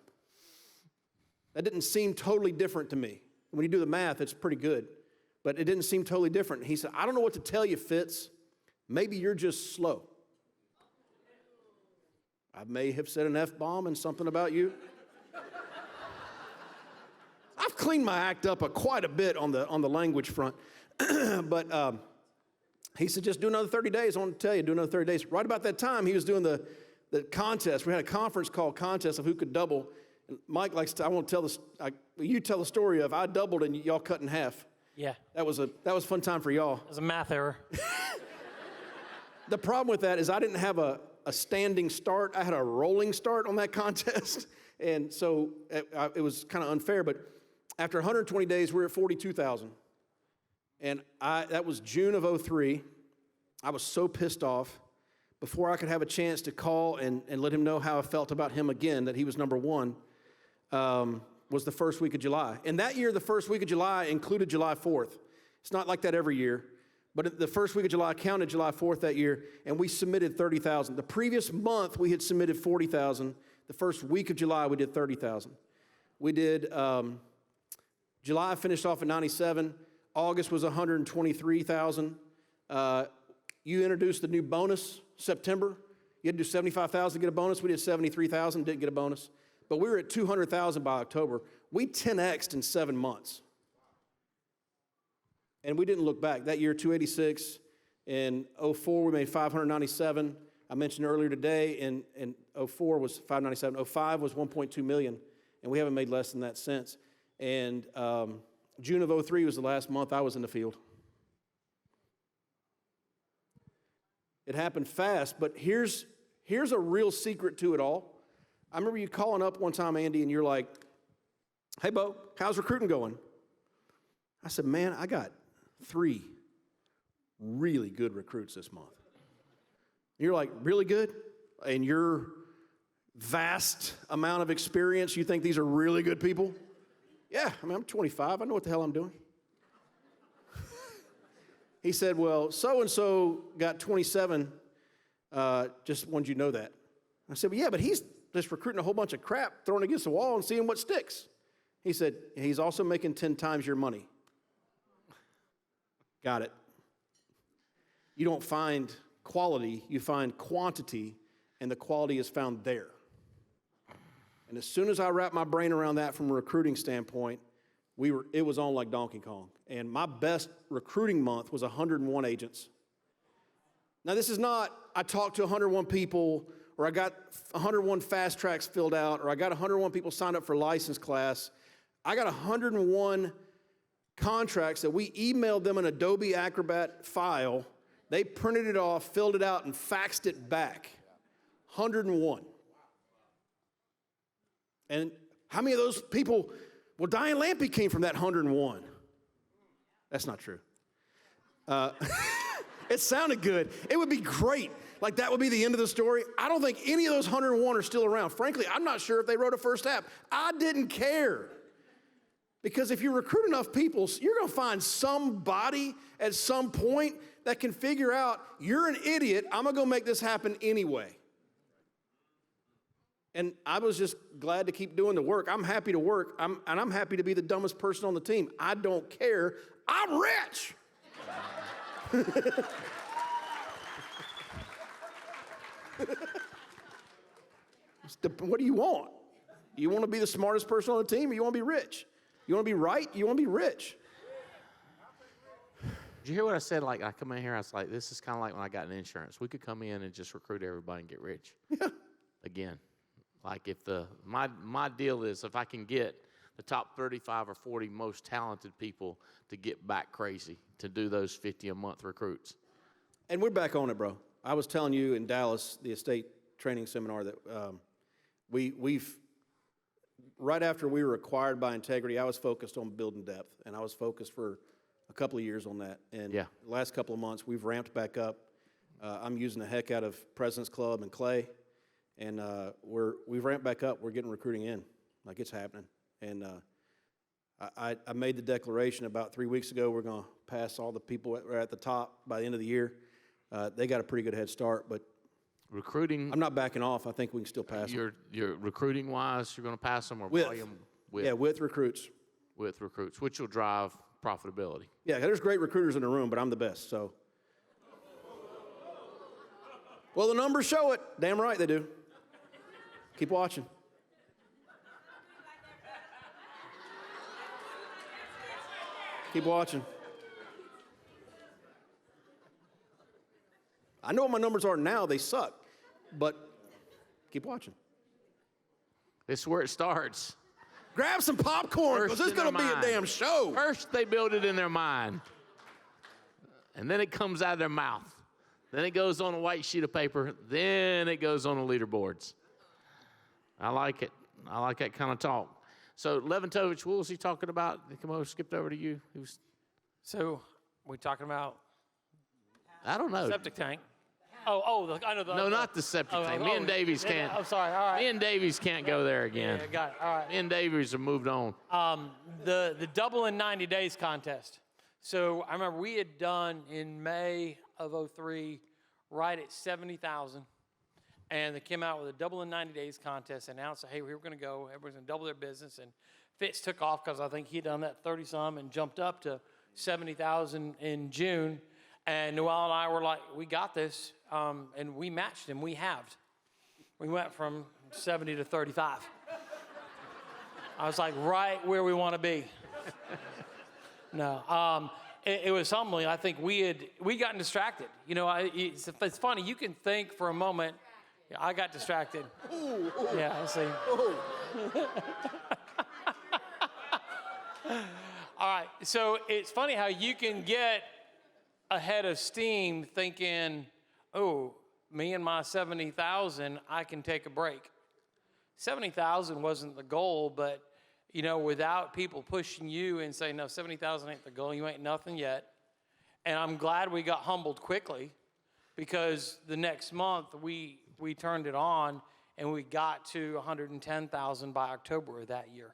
That didn't seem totally different to me. When you do the math, it's pretty good. But it didn't seem totally different. He said, I don't know what to tell you, Fitz. Maybe you're just slow. I may have said an F-bomb and something about you. I've cleaned my act up quite a bit on the language front. But He said, just do another 30 days. I want to tell you, do another 30 days. Right about that time, he was doing the contest. We had a conference called Contest of Who Could Double. And Mike likes to, I want to tell this, you tell the story of I doubled and y'all cut in half. Yeah. That was a fun time for y'all. It was a math error. The problem with that is I didn't have a standing start. I had a rolling start on that contest. And so it was kind of unfair. But after 120 days, we were at 42,000. And that was June of 03. I was so pissed off. Before I could have a chance to call and let him know how I felt about him again, that he was number one, was the first week of July. And that year, the first week of July included July 4th. It's not like that every year. But the first week of July counted July 4th that year, and we submitted 30,000. The previous month, we had submitted 40,000. The first week of July, we did 30,000. We did, July finished off at 97. August was 123,000. You introduced the new bonus, September. You had to do 75,000 to get a bonus. We did 73,000, didn't get a bonus. But we were at 200,000 by October. We 10x'd in 7 months. And we didn't look back. That year, 286. In 04, we made 597. I mentioned earlier today, in 04 was 597. 05 was 1.2 million. And we haven't made less than that since. And June of 03 was the last month I was in the field. It happened fast, but here's a real secret to it all. I remember you calling up one time, Andy, and you're like, hey, Bo, how's recruiting going? I said, man, I got 3 really good recruits this month. You're like, really good? In your vast amount of experience, you think these are really good people? Yeah, I mean, I'm 25. I know what the hell I'm doing. He said, well, so-and-so got 27. Just wanted you to know that. I said, well, yeah, but he's just recruiting a whole bunch of crap, throwing it against the wall and seeing what sticks. He said, he's also making 10 times your money. Got it. You don't find quality, you find quantity, and the quality is found there. And as soon as I wrapped my brain around that from a recruiting standpoint, it was on like Donkey Kong. And my best recruiting month was 101 agents. Now, this is not, I talked to 101 people, or I got 101 fast tracks filled out, or I got 101 people signed up for license class. I got 101 contracts that we emailed them an Adobe Acrobat file. They printed it off, filled it out, and faxed it back. 101. And how many of those people, well, Diane Lampy came from that 101. That's not true. It sounded good. It would be great. Like that would be the end of the story. I don't think any of those 101 are still around. Frankly, I'm not sure if they wrote a first app. I didn't care. Because if you recruit enough people, you're going to find somebody at some point that can figure out, you're an idiot, I'm going to go make this happen anyway. And I was just glad to keep doing the work. I'm happy to work, and I'm happy to be the dumbest person on the team. I don't care. I'm rich. What do you want? Do you want to be the smartest person on the team, or you want to be rich? You want to be right? You want to be rich? Did you hear what I said? Like, I come in here, I was like, this is kind of like when I got in insurance. We could come in and just recruit everybody and get rich. Yeah. Again. Like if my deal is if I can get the top 35 or 40 most talented people to get back crazy to do those 50 a month recruits. And we're back on it, bro. I was telling you in Dallas, the estate training seminar, that we've right after we were acquired by Integrity, I was focused on building depth, and I was focused for a couple of years on that. And the last couple of months, we've ramped back up. I'm using the heck out of President's Club and Clay. And we've ramped back up. We're getting recruiting in, like it's happening. And I made the declaration about 3 weeks ago. We're going to pass all the people that are at the top by the end of the year. They got a pretty good head start, but recruiting. I'm not backing off. I think we can still pass them. You're recruiting wise. You're going to pass them or with, volume with recruits. With recruits, which will drive profitability. Yeah, there's great recruiters in the room, but I'm the best. So, well, the numbers show it. Damn right they do. Keep watching. Keep watching. I know what my numbers are now. They suck. But keep watching. This is where it starts. Grab some popcorn, because First it's in going to their be a mind. damn show. First, they build it in their mind. And then it comes out of their mouth. Then it goes on a white sheet of paper. Then it goes on the leaderboards. I like it. I like that kind of talk. So, Leventovich, what was he talking about? Come on, skipped over to you. He was, So we're talking about I don't know. septic tank. I know the. No, not the septic tank. Me and Davies can't. I'm sorry. All right. Me and Davies can't go there again. Yeah, got it. All right. Me and Davies have moved on. The double in 90 days contest. So I remember we had done in May of 03, right at 70,000. And they came out with a double in 90 days contest and announced, hey, we were going to go, everybody's going to double their business. And Fitz took off because I think he'd done that 30 some and jumped up to 70,000 in June. And Noel and I were like, we got this. And we matched him. We halved. We went from 70 to 35. I was like, right where we want to be. No. It was humbling. I think we gotten distracted. You know, it's funny. You can think for a moment. Yeah, I got distracted. Ooh. Yeah, I see. All right. So it's funny how you can get ahead of steam thinking, oh, me and my 70,000, I can take a break. 70,000 wasn't the goal, but, you know, without people pushing you and saying, no, 70,000 ain't the goal, you ain't nothing yet. And I'm glad we got humbled quickly, because the next month we turned it on and we got to 110,000 by October of that year.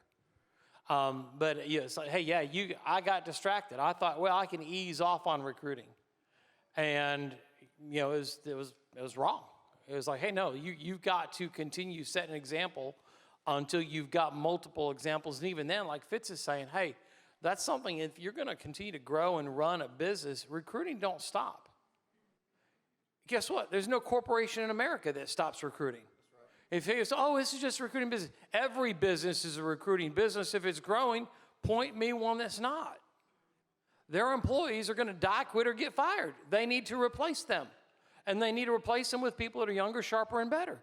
But yeah, it's like, hey, yeah, I got distracted. I thought, well, I can ease off on recruiting, and you know, it was wrong. It was like, hey, no, you've got to continue setting an example until you've got multiple examples, and even then, like Fitz is saying, hey, that's something. If you're going to continue to grow and run a business, recruiting don't stop. Guess what? There's no corporation in America that stops recruiting. If you say, oh, this is just a recruiting business. Every business is a recruiting business. If it's growing, point me one that's not. Their employees are going to die, quit, or get fired. They need to replace them. And they need to replace them with people that are younger, sharper, and better.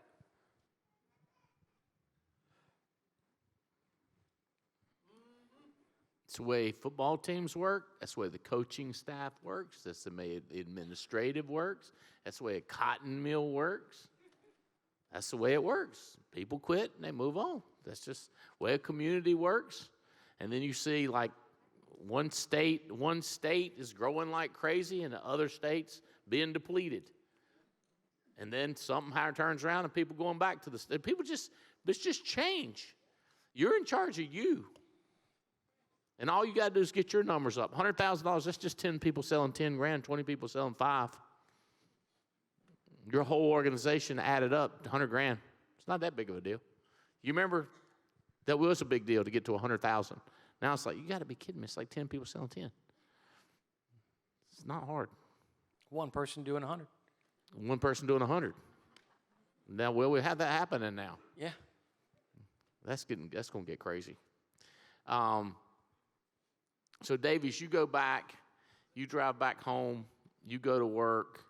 It's the way football teams work. That's the way the coaching staff works. That's the way the administrative works. That's the way a cotton mill works. That's the way it works. People quit and they move on. That's just the way a community works. And then you see, like, one state is growing like crazy and the other states being depleted. And then something turns around and people going back to it's just change. You're in charge of you. And all you got to do is get your numbers up. $100,000, that's just 10 people selling 10 grand, 20 people selling 5. Your whole organization added up, 100 grand. It's not that big of a deal. You remember that was a big deal to get to 100,000. Now it's like, you got to be kidding me. It's like 10 people selling 10. It's not hard. One person doing 100. One person doing 100. Now, well, we have that happening now. Yeah. That's going to get crazy. So, Davies, you go back, you drive back home, you go to work.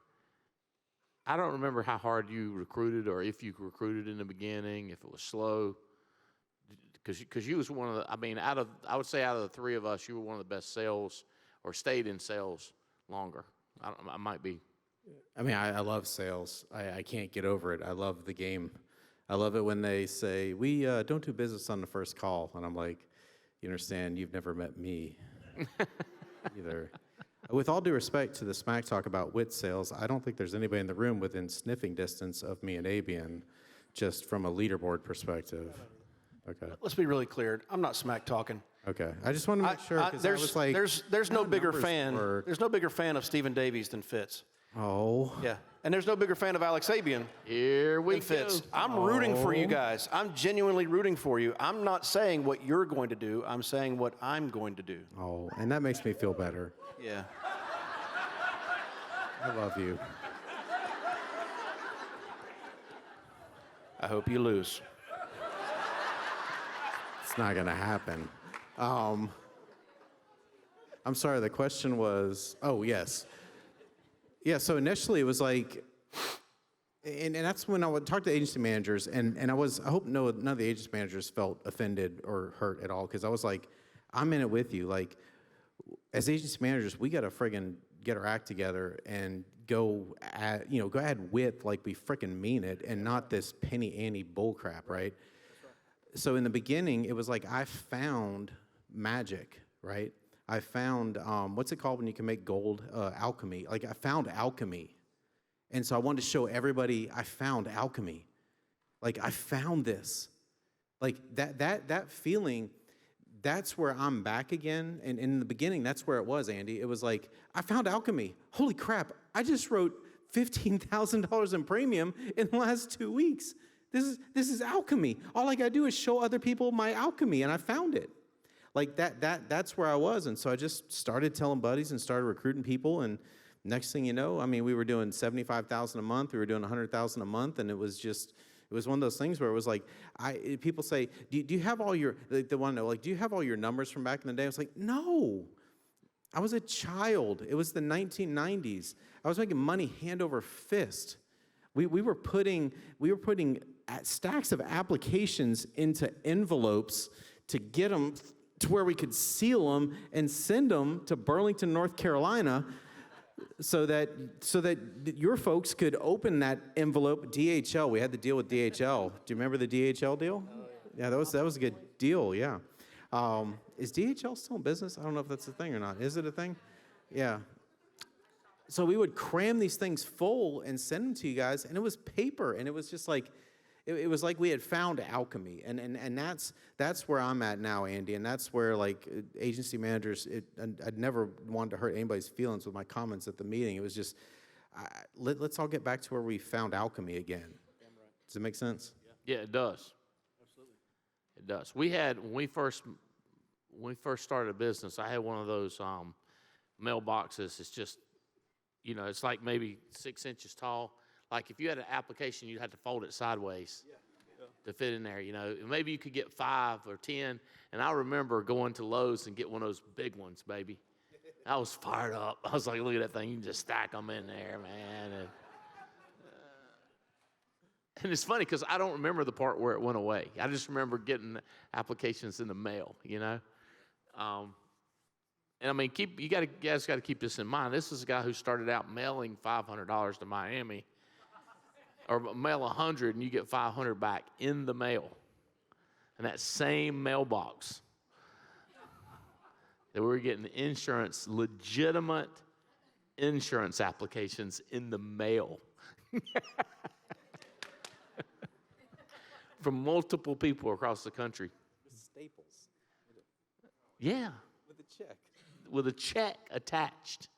I don't remember how hard you recruited, or if you recruited in the beginning, if it was slow. Because you was one of the, I would say out of the three of us, you were one of the best sales, or stayed in sales longer. I might be. I mean, I love sales. I can't get over it. I love the game. I love it when they say, we don't do business on the first call. And I'm like, you understand, you've never met me either. With all due respect to the smack talk about wit sales, I don't think there's anybody in the room within sniffing distance of me and Abian, just from a leaderboard perspective. Okay. Let's be really clear. I'm not smack talking. Okay. I just want to make sure, because I was like, there's no bigger numbers fan. work. There's no bigger fan of Stephen Davies than Fitz. Oh. Yeah. And there's no bigger fan of Alex Abian Here we than Fitz. go. I'm rooting for you guys. I'm genuinely rooting for you. I'm not saying what you're going to do. I'm saying what I'm going to do. Oh, and that makes me feel better. Yeah. I love you. I hope you lose. It's not going to happen. I'm sorry, the question was, oh, yes. Yeah, so initially it was like, And that's when I would talk to agency managers, and I hope none of the agency managers felt offended or hurt at all, because I was like, I'm in it with you. Like, as agency managers, we got to friggin' get our act together and go ahead with like we frickin' mean it, and not this penny ante bull crap, right? So in the beginning, it was like I found magic, right? I found, what's it called when you can make gold? Alchemy. Like, I found alchemy. And so I wanted to show everybody I found alchemy. Like, I found this. Like, that feeling, that's where I'm back again. And in the beginning, that's where it was, Andy. It was like, I found alchemy. Holy crap, I just wrote $15,000 in premium in the last 2 weeks. This is alchemy. All I gotta do is show other people my alchemy, and I found it. Like, that's where I was. And so I just started telling buddies and started recruiting people, and next thing you know, I mean, we were doing $75,000 a month. We were doing $100,000 a month, and it was one of those things where it was like, people say, do you have all your, they want to know, like, do you have all your numbers from back in the day? I was like, no. I was a child. It was the 1990s. I was making money hand over fist. We were putting stacks of applications into envelopes to get them to where we could seal them and send them to Burlington, North Carolina, so that your folks could open that envelope. DHL, we had the deal with DHL. Do you remember the DHL deal? Oh, yeah, that was a good deal, yeah. Is DHL still in business? I don't know if that's a thing or not. Is it a thing? Yeah. So we would cram these things full and send them to you guys, and it was paper, and it was just like, it was like we had found alchemy, and that's where I'm at now, Andy, and that's where, like, agency managers, I'd never wanted to hurt anybody's feelings with my comments at the meeting. It was just, let's all get back to where we found alchemy again. Does it make sense? Yeah, it does. Absolutely. It does. We had, when we first started a business, I had one of those mailboxes. It's just, it's like maybe 6 inches tall. Like, if you had an application, you'd have to fold it sideways to fit in there, Maybe you could get 5 or 10. And I remember going to Lowe's and get one of those big ones, baby. I was fired up. I was like, look at that thing. You can just stack them in there, man. And it's funny because I don't remember the part where it went away. I just remember getting applications in the mail, And I mean, you guys got to keep this in mind. This is a guy who started out mailing $500 to Miami, or mail 100 and you get 500 back in the mail, and that same mailbox that we were getting legitimate insurance applications in the mail from multiple people across the country. Staples. Yeah. With a check. With a check attached.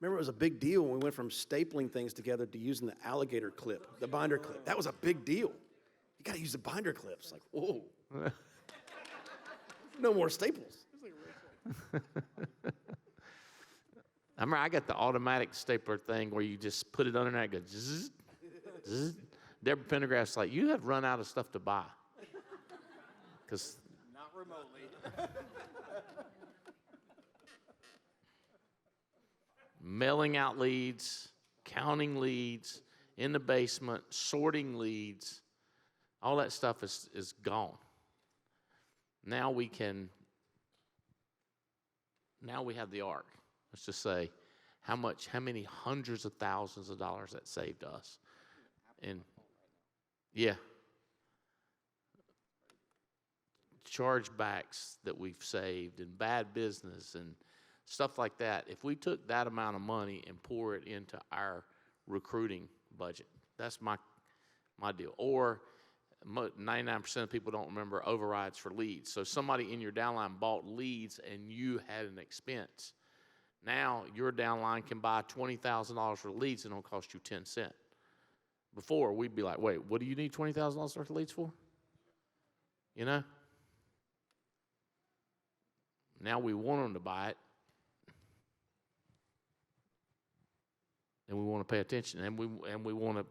Remember, it was a big deal when we went from stapling things together to using the alligator clip, the binder clip. That was a big deal. You got to use the binder clips. Like, whoa. No more staples. I remember I got the automatic stapler thing where you just put it under there and go zzz, zzz. Deborah Pendergrass's like, you have run out of stuff to buy. Because Not remotely. mailing out leads, counting leads, in the basement, sorting leads, all that stuff is gone. Now we have the arc. Let's just say how many hundreds of thousands of dollars that saved us. And yeah. Chargebacks that we've saved and bad business and stuff like that. If we took that amount of money and pour it into our recruiting budget, that's my deal. Or 99% of people don't remember overrides for leads. So somebody in your downline bought leads and you had an expense. Now your downline can buy $20,000 worth of leads and it'll cost you 10 cents. Before, we'd be like, wait, what do you need $20,000 worth of leads for? Now we want them to buy it. And we want to pay attention, and we want to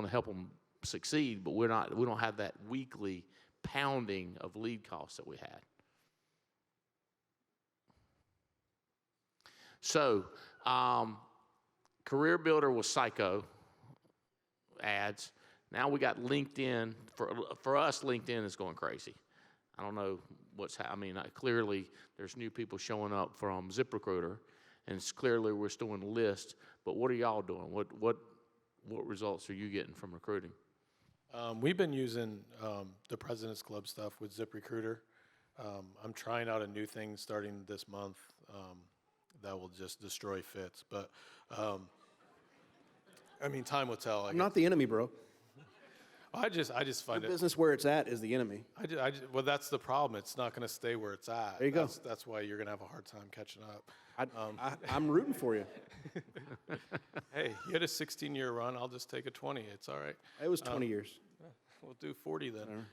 help them succeed, but we don't have that weekly pounding of lead costs that we had. So, Career Builder was psycho. ads. Now we got LinkedIn. For us, LinkedIn is going crazy. I don't know clearly there's new people showing up from ZipRecruiter, and it's clearly we're still in the list. But what are y'all doing? What results are you getting from recruiting? We've been using the President's Club stuff with ZipRecruiter. I'm trying out a new thing starting this month that will just destroy Fitz. But, time will tell. I'm not the enemy, bro. I just find The it. business where it's at is the enemy. Well, that's the problem. It's not going to stay where it's at. There you go. That's why you're going to have a hard time catching up. I'm rooting for you. Hey, you had a 16-year run. I'll just take a 20. It's all right. It was 20 years. We'll do 40 then.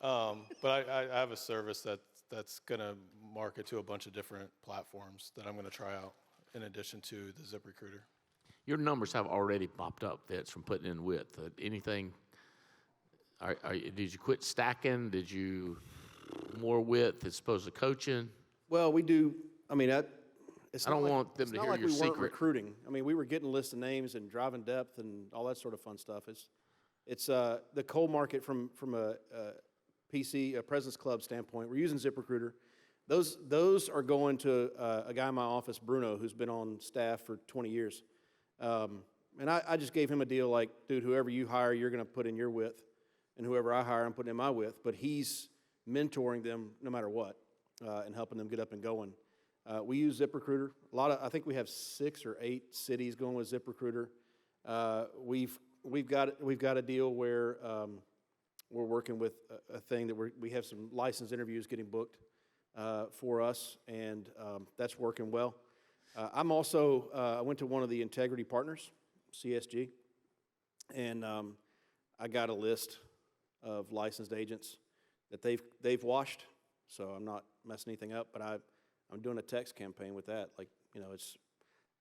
But I have a service that's going to market to a bunch of different platforms that I'm going to try out in addition to the ZipRecruiter. Your numbers have already popped up, Fitz, from putting in width. Anything? Did you quit stacking? Did you more width as opposed to coaching? Well, we do. It's I don't not like- want them it's to not hear like your we weren't secret. recruiting. We were getting lists of names and driving depth and all that sort of fun stuff. It's the cold market from a PC, a President's Club standpoint. We're using ZipRecruiter. Those are going to a guy in my office, Bruno, who's been on staff for 20 years. And I just gave him a deal like, dude, whoever you hire, you're going to put in your width, and whoever I hire, I'm putting in my width. But he's mentoring them no matter what and helping them get up and going. We use ZipRecruiter. I think we have 6 or 8 cities going with ZipRecruiter. We've got a deal where we're working with a thing that we have some licensed interviews getting booked for us, and that's working well. I went to one of the Integrity Partners, CSG, and I got a list of licensed agents that they've washed, so I'm not messing anything up, but I'm doing a text campaign with that.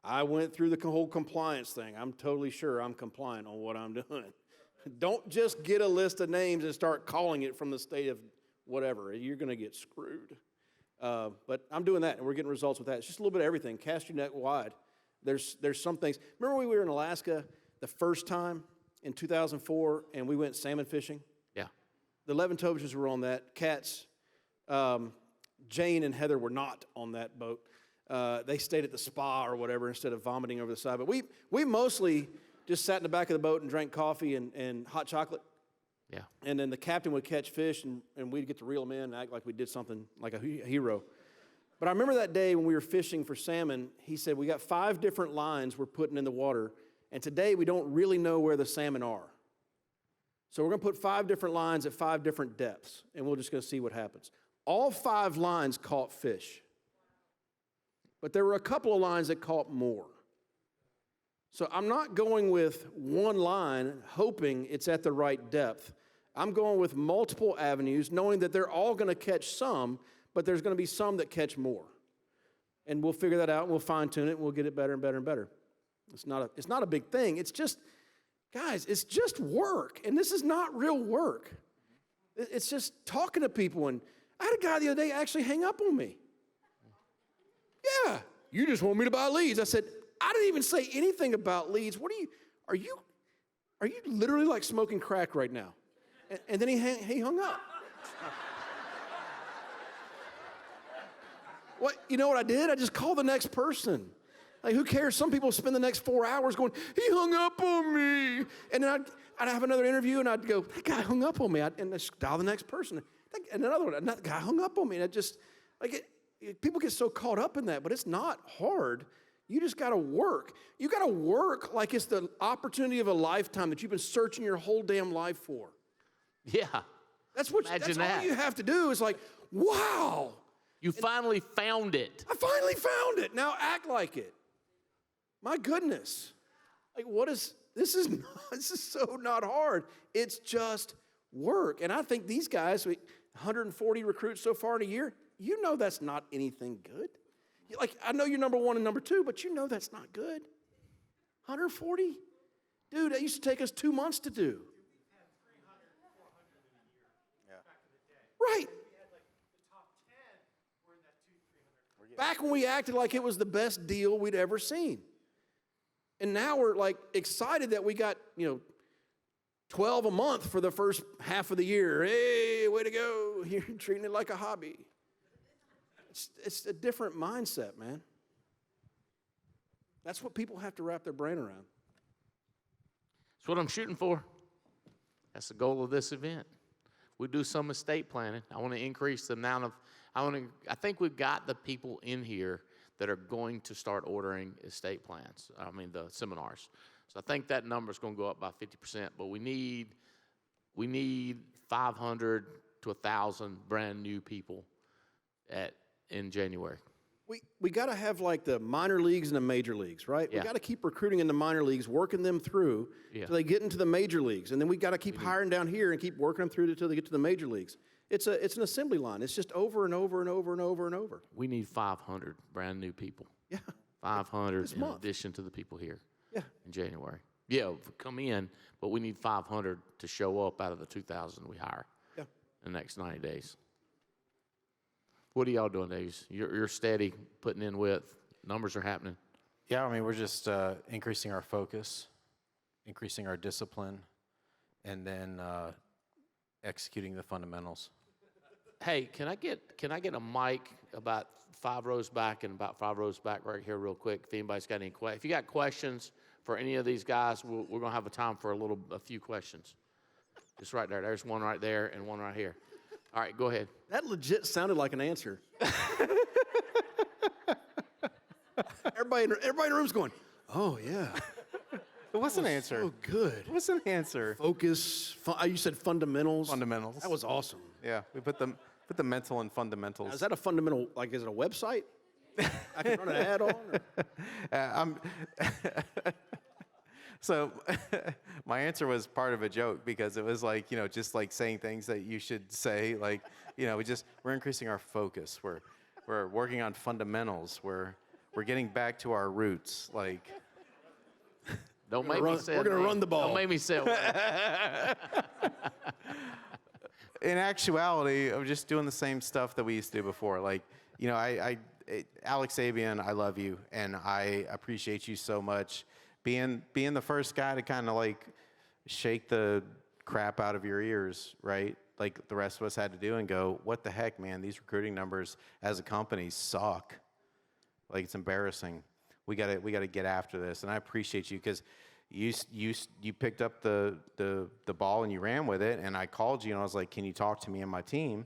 I went through the whole compliance thing. I'm totally sure I'm compliant on what I'm doing. Don't just get a list of names and start calling it from the state of whatever. You're going to get screwed. But I'm doing that, and we're getting results with that. It's just a little bit of everything. Cast your net wide. There's some things. Remember when we were in Alaska the first time in 2004, and we went salmon fishing? Yeah. The Leventoviches were on that. Cats, Jane and Heather were not on that boat. They stayed at the spa or whatever instead of vomiting over the side. But we mostly just sat in the back of the boat and drank coffee and hot chocolate. Yeah. And then the captain would catch fish, and we'd get to reel them in and act like we did something like a hero. But I remember that day when we were fishing for salmon, he said, we got 5 different lines we're putting in the water, and today we don't really know where the salmon are. So we're going to put 5 different lines at 5 different depths, and we're just going to see what happens. All 5 lines caught fish. But there were a couple of lines that caught more. So I'm not going with one line hoping it's at the right depth. I'm going with multiple avenues, knowing that they're all going to catch some, but there's going to be some that catch more. And we'll figure that out, and we'll fine-tune it, and we'll get it better and better and better. It's not a big thing. It's just, guys, it's just work, and this is not real work. It's just talking to people, and I had a guy the other day actually hang up on me. Yeah, you just want me to buy leads. I said, I didn't even say anything about leads. Are you literally like smoking crack right now? And then he hung up. You know what I did? I just called the next person. Like, who cares? Some people spend the next 4 hours going, he hung up on me. And then I'd have another interview, and I'd go, that guy hung up on me. And I'd just dial the next person. And another one, that guy hung up on me. And people get so caught up in that, but it's not hard. You just got to work. You got to work like it's the opportunity of a lifetime that you've been searching your whole damn life for. Yeah. That's Imagine that. all you have to do is like, wow. You finally found it. I finally found it. Now act like it. My goodness. This is so not hard. It's just work. And I think these guys, 140 recruits so far in a year, you know that's not anything good. I know you're number 1 and number 2, but you know that's not good. 140? Dude, that used to take us 2 months to do. Right. Back when we acted like it was the best deal we'd ever seen. And now we're like excited that we got, 12 a month for the first half of the year. Hey, way to go. You're treating it like a hobby. It's a different mindset, man. That's what people have to wrap their brain around. That's what I'm shooting for. That's the goal of this event. We do some estate planning. I want to increase the amount of, I think we've got the people in here that are going to start ordering estate plans, the seminars. So I think that number is going to go up by 50%, but we need 500 to 1,000 brand new people in January. We got to have like the minor leagues and the major leagues, right? Yeah. We got to keep recruiting in the minor leagues, working them through till they get into the major leagues. And then we got to keep hiring down here and keep working them through until they get to the major leagues. It's an assembly line. It's just over and over and over and over and over. We need 500 brand new people. Yeah. 500 in month. addition to the people here Yeah. in January. Yeah, come in, but we need 500 to show up out of the 2,000 we hire Yeah. in the next 90 days. What are y'all doing, Dave? You're steady, putting in with, numbers are happening. Yeah, we're just increasing our focus, increasing our discipline, and then executing the fundamentals. Hey, can I get a mic about 5 rows back and about 5 rows back right here real quick if anybody's got any questions. If you got questions for any of these guys, we're going to have a time for a few questions. Just right there. There's one right there and one right here. All right, go ahead. That legit sounded like an answer. everybody in the room's going, oh, yeah. It was an answer. So good. It was an answer. Focus. You said fundamentals. Fundamentals. That was awesome. Yeah, we put the mental and fundamentals. Now, is that a fundamental, like, is it a website? I can run an ad on? So my answer was part of a joke because it was like, just like saying things that you should say, like, we're increasing our focus. We're working on fundamentals. We're getting back to our roots. Like, Don't make me say it. We're going to run the ball. Don't make me say it. in actuality, I'm just doing the same stuff that we used to do before. Like, Alex Sabian, I love you, and I appreciate you so much. Being the first guy to kind of like shake the crap out of your ears, right? Like the rest of us had to do and go, what the heck, man? These recruiting numbers as a company suck. Like, it's embarrassing. We gotta get after this, and I appreciate you because you picked up the ball and you ran with it, and I called you and I was like, can you talk to me and my team?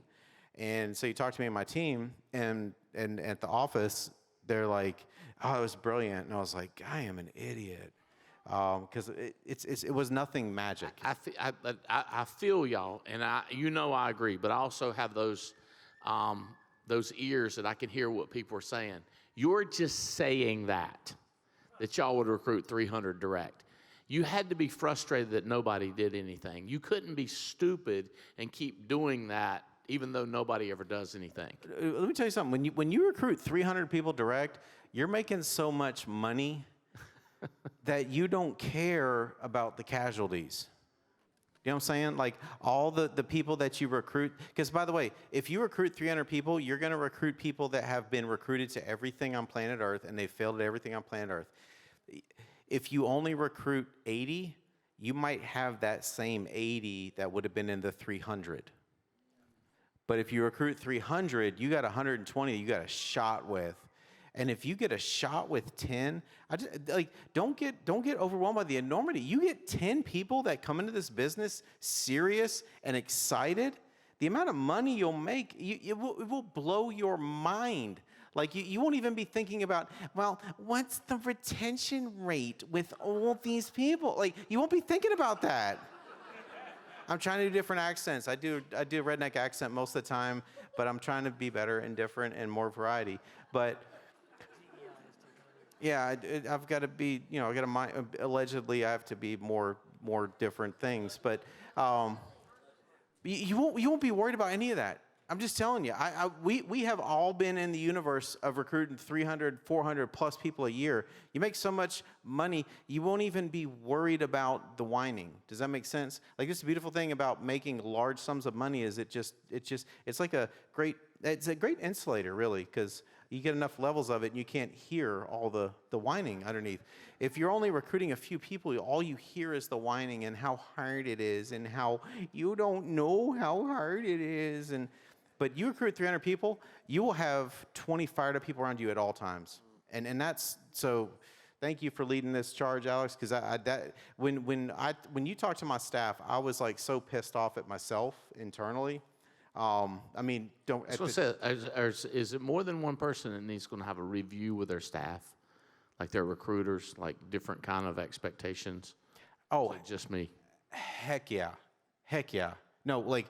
And so you talked to me and my team, and at the office they're like, oh, it was brilliant, and I was like, I am an idiot, because it was nothing magic. I feel y'all, and I agree, but I also have those ears that I can hear what people are saying. You're just saying that y'all would recruit 300 direct. You had to be frustrated that nobody did anything. You couldn't be stupid and keep doing that even though nobody ever does anything. Let me tell you something. When you recruit 300 people direct, you're making so much money that you don't care about the casualties. You know what I'm saying? Like, all the people that you recruit, because by the way, if you recruit 300 people, you're going to recruit people that have been recruited to everything on planet Earth, and they've failed at everything on planet Earth. If you only recruit 80, you might have that same 80 that would have been in the 300. But if you recruit 300, you got 120 you got a shot with. And if you get a shot with 10, don't get overwhelmed by the enormity. You get 10 people that come into this business serious and excited, the amount of money you'll make, it will blow your mind. Like, you won't even be thinking about, well, what's the retention rate with all these people? Like, you won't be thinking about that. I'm trying to do different accents. I do a redneck accent most of the time, but I'm trying to be better and different and more variety. But yeah, I've got to be, allegedly I have to be more different things. But you won't be worried about any of that. I'm just telling you, we have all been in the universe of recruiting 300, 400 plus people a year. You make so much money, you won't even be worried about the whining. Does that make sense? Like, this beautiful thing about making large sums of money is it's a great insulator, really, because You get enough levels of it, and you can't hear all the whining underneath. If you're only recruiting a few people, all you hear is the whining and how hard it is and how you don't know how hard it is. But you recruit 300 people, you will have 20 fired up people around you at all times. And that's so. Thank you for leading this charge, Alex. Because when you talk to my staff, I was like so pissed off at myself internally. I mean, don't. I was going to say, is it more than one person that needs going to have a review with their staff, like their recruiters, like different kind of expectations? Oh, Is it just me? heck yeah. No, like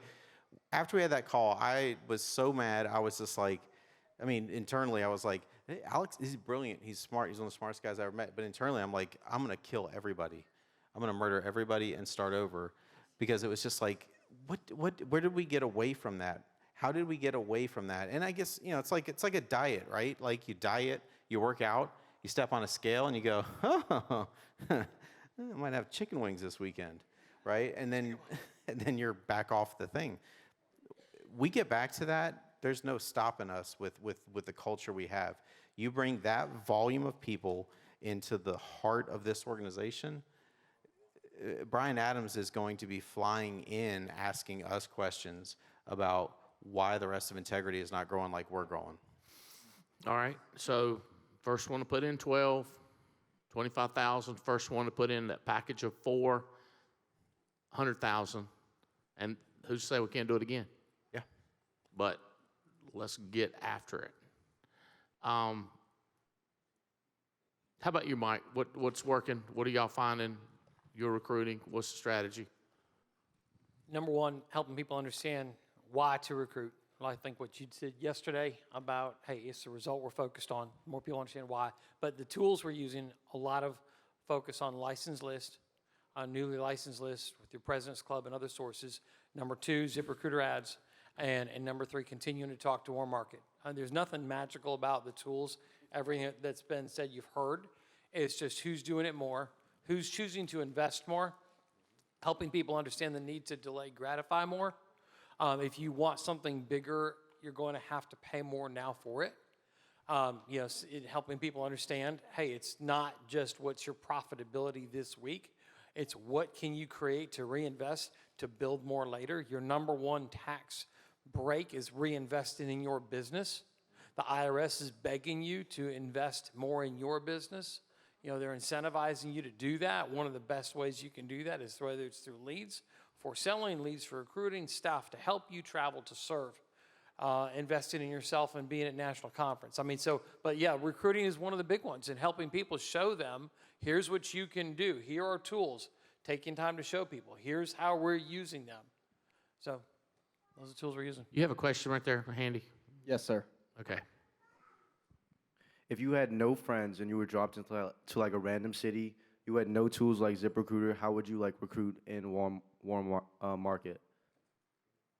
after we had that call, I was so mad. I was just like, I mean, internally, I was like, hey, Alex, he's brilliant. He's smart. He's one of the smartest guys I ever met. But internally, I'm like, I'm going to kill everybody. I'm going to murder everybody and start over, because it was just like, where did we get away from that? How did we get away from that? And I guess, it's like a diet, right? Like you diet, you work out, you step on a scale, and you go, oh, I might have chicken wings this weekend, right? And then you're back off the thing. We get back to that. There's no stopping us with the culture we have. You bring that volume of people into the heart of this organization, Brian Adams is going to be flying in asking us questions about why the rest of Integrity is not growing like we're growing. All right. So first one to put in 12, 25,000. First one to put in that package of 4, 100,000. And who's to say we can't do it again? Yeah. But let's get after it. How about you, Mike? What's working? What are y'all finding? You're recruiting. What's the strategy? Number one, helping people understand why to recruit. Well, I think what you said yesterday about, hey, it's the result we're focused on. More people understand why. But the tools we're using, a lot of focus on license list, on newly licensed lists with your President's Club and other sources. Number 2, ZipRecruiter ads. And number 3, continuing to talk to warm market. There's nothing magical about the tools. Everything that's been said you've heard. It's just who's doing it more, who's choosing to invest more, helping people understand the need to delay gratify more. If you want something bigger, you're going to have to pay more now for it. Helping people understand, hey, it's not just what's your profitability this week. It's what can you create to reinvest to build more later. Your number one tax break is reinvesting in your business. The IRS is begging you to invest more in your business. They're incentivizing you to do that. One of the best ways you can do that is whether it's through leads for selling, leads for recruiting, staff to help you travel to serve, investing in yourself and being at national conference. Recruiting is one of the big ones, and helping people show them, here's what you can do. Here are tools. Taking time to show people. Here's how we're using them. So those are the tools we're using. You have a question right there, handy? Yes, sir. Okay. If you had no friends and you were dropped into like a random city, you had no tools like ZipRecruiter, how would you recruit in warm market?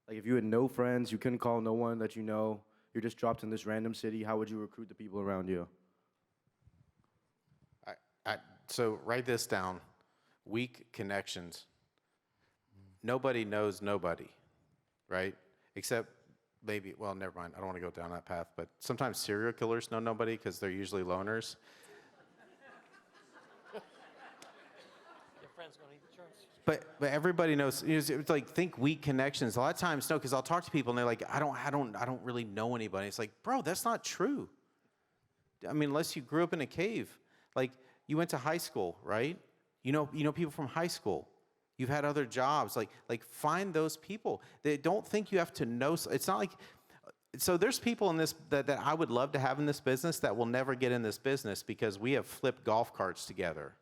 Like if you had no friends, you couldn't call no one that you know, you're just dropped in this random city, how would you recruit the people around you? So write this down. Weak connections. Nobody knows nobody, right? Except maybe, well, never mind. I don't want to go down that path, but sometimes serial killers know nobody because they're usually loners. Your friend's going to eat the church. But everybody knows. It's like, think weak connections. A lot of times, no, because I'll talk to people and they're like, I don't really know anybody. It's like, bro, that's not true. I mean, unless you grew up in a cave, like you went to high school, right? You know people from high school. You've had other jobs. Like find those people. They don't think you have to know. It's not like. So there's people in this that I would love to have in this business that will never get in this business because we have flipped golf carts together.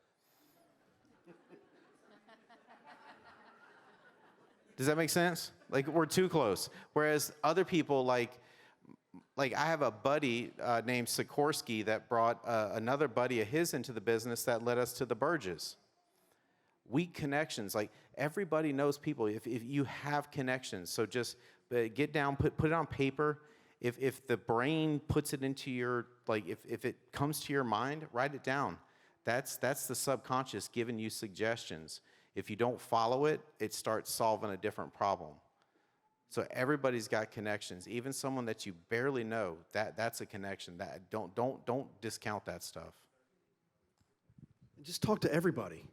Does that make sense? Like we're too close. Whereas other people like I have a buddy named Sikorsky that brought another buddy of his into the business that led us to the Burges. Weak connections. Like everybody knows people if you have connections. So just get down, put it on paper. If the brain puts it into your, if it comes to your mind, write it down. That's the subconscious giving you suggestions. If you don't follow it, it starts solving a different problem. So everybody's got connections. Even someone that you barely know, that's a connection. That don't discount that stuff. Just talk to everybody.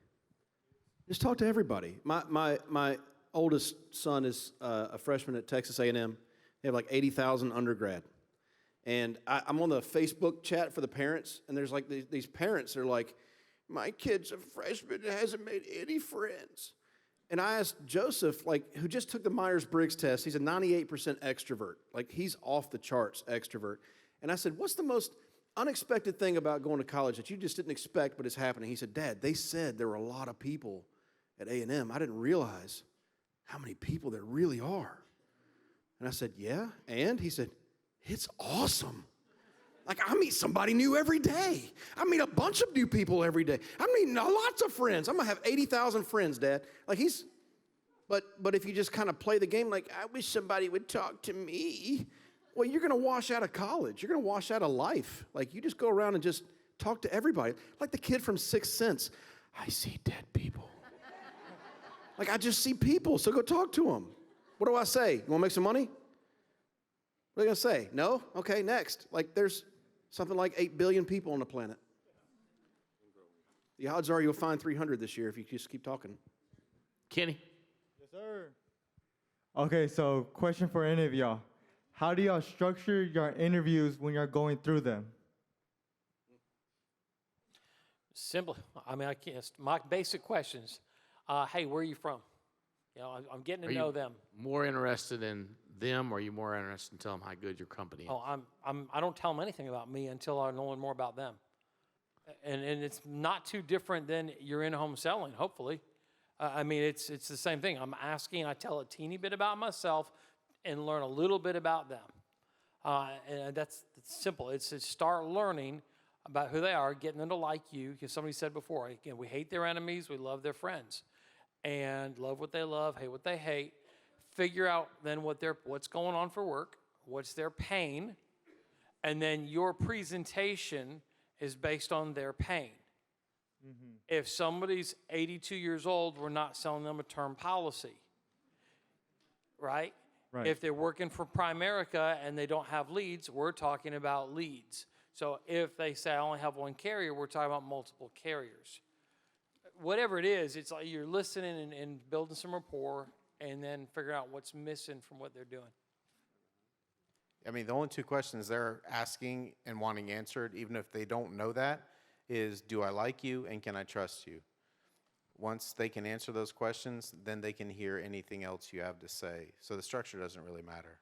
Just talk to everybody. My oldest son is a freshman at Texas A&M. They have like 80,000 undergrad. And I'm on the Facebook chat for the parents, and there's like these parents that are like, my kid's a freshman and hasn't made any friends. And I asked Joseph, like, who just took the Myers-Briggs test. He's a 98% extrovert. Like, he's off the charts extrovert. And I said, what's the most unexpected thing about going to college that you just didn't expect but is happening? He said, Dad, they said there were a lot of people at A&M. I didn't realize how many people there really are. And I said, yeah, and? He said, it's awesome. Like, I meet somebody new every day. I meet a bunch of new people every day. I'm meeting lots of friends. I'm going to have 80,000 friends, Dad. Like, but if you just kind of play the game like, I wish somebody would talk to me, well, you're going to wash out of college. You're going to wash out of life. Like, you just go around and just talk to everybody. Like the kid from Sixth Sense. I see dead people. Like, I just see people, so go talk to them. What do I say? You want to make some money? What are they going to say? No? Okay, next. Like, there's something like 8 billion people on the planet. The odds are you'll find 300 this year if you just keep talking. Kenny? Yes, sir. Okay, so question for any of y'all. How do y'all structure your interviews when you're going through them? Simple. I mean, I can't. My basic questions. Hey, where are you from? You know, I'm getting to know them. More interested in them, or are you more interested in telling them how good your company is? Oh, I don't tell them anything about me until I know more about them. And it's not too different than you're in home selling, hopefully. I mean, it's the same thing. I'm asking, I tell a teeny bit about myself and learn a little bit about them. And that's simple. It's to start learning about who they are, getting them to like you. Because somebody said before, again, we hate their enemies, we love their friends. And love what they love, hate what they hate. Figure out then what's going on for work, what's their pain, and then your presentation is based on their pain. Mm-hmm. If somebody's 82 years old, we're not selling them a term policy, right? Right. If they're working for Primerica and they don't have leads, we're talking about leads. So if they say I only have one carrier, we're talking about multiple carriers. Whatever it is, it's like you're listening and building some rapport and then figuring out what's missing from what they're doing. I mean, the only two questions they're asking and wanting answered, even if they don't know that, is do I like you and can I trust you? Once they can answer those questions, then they can hear anything else you have to say. So the structure doesn't really matter.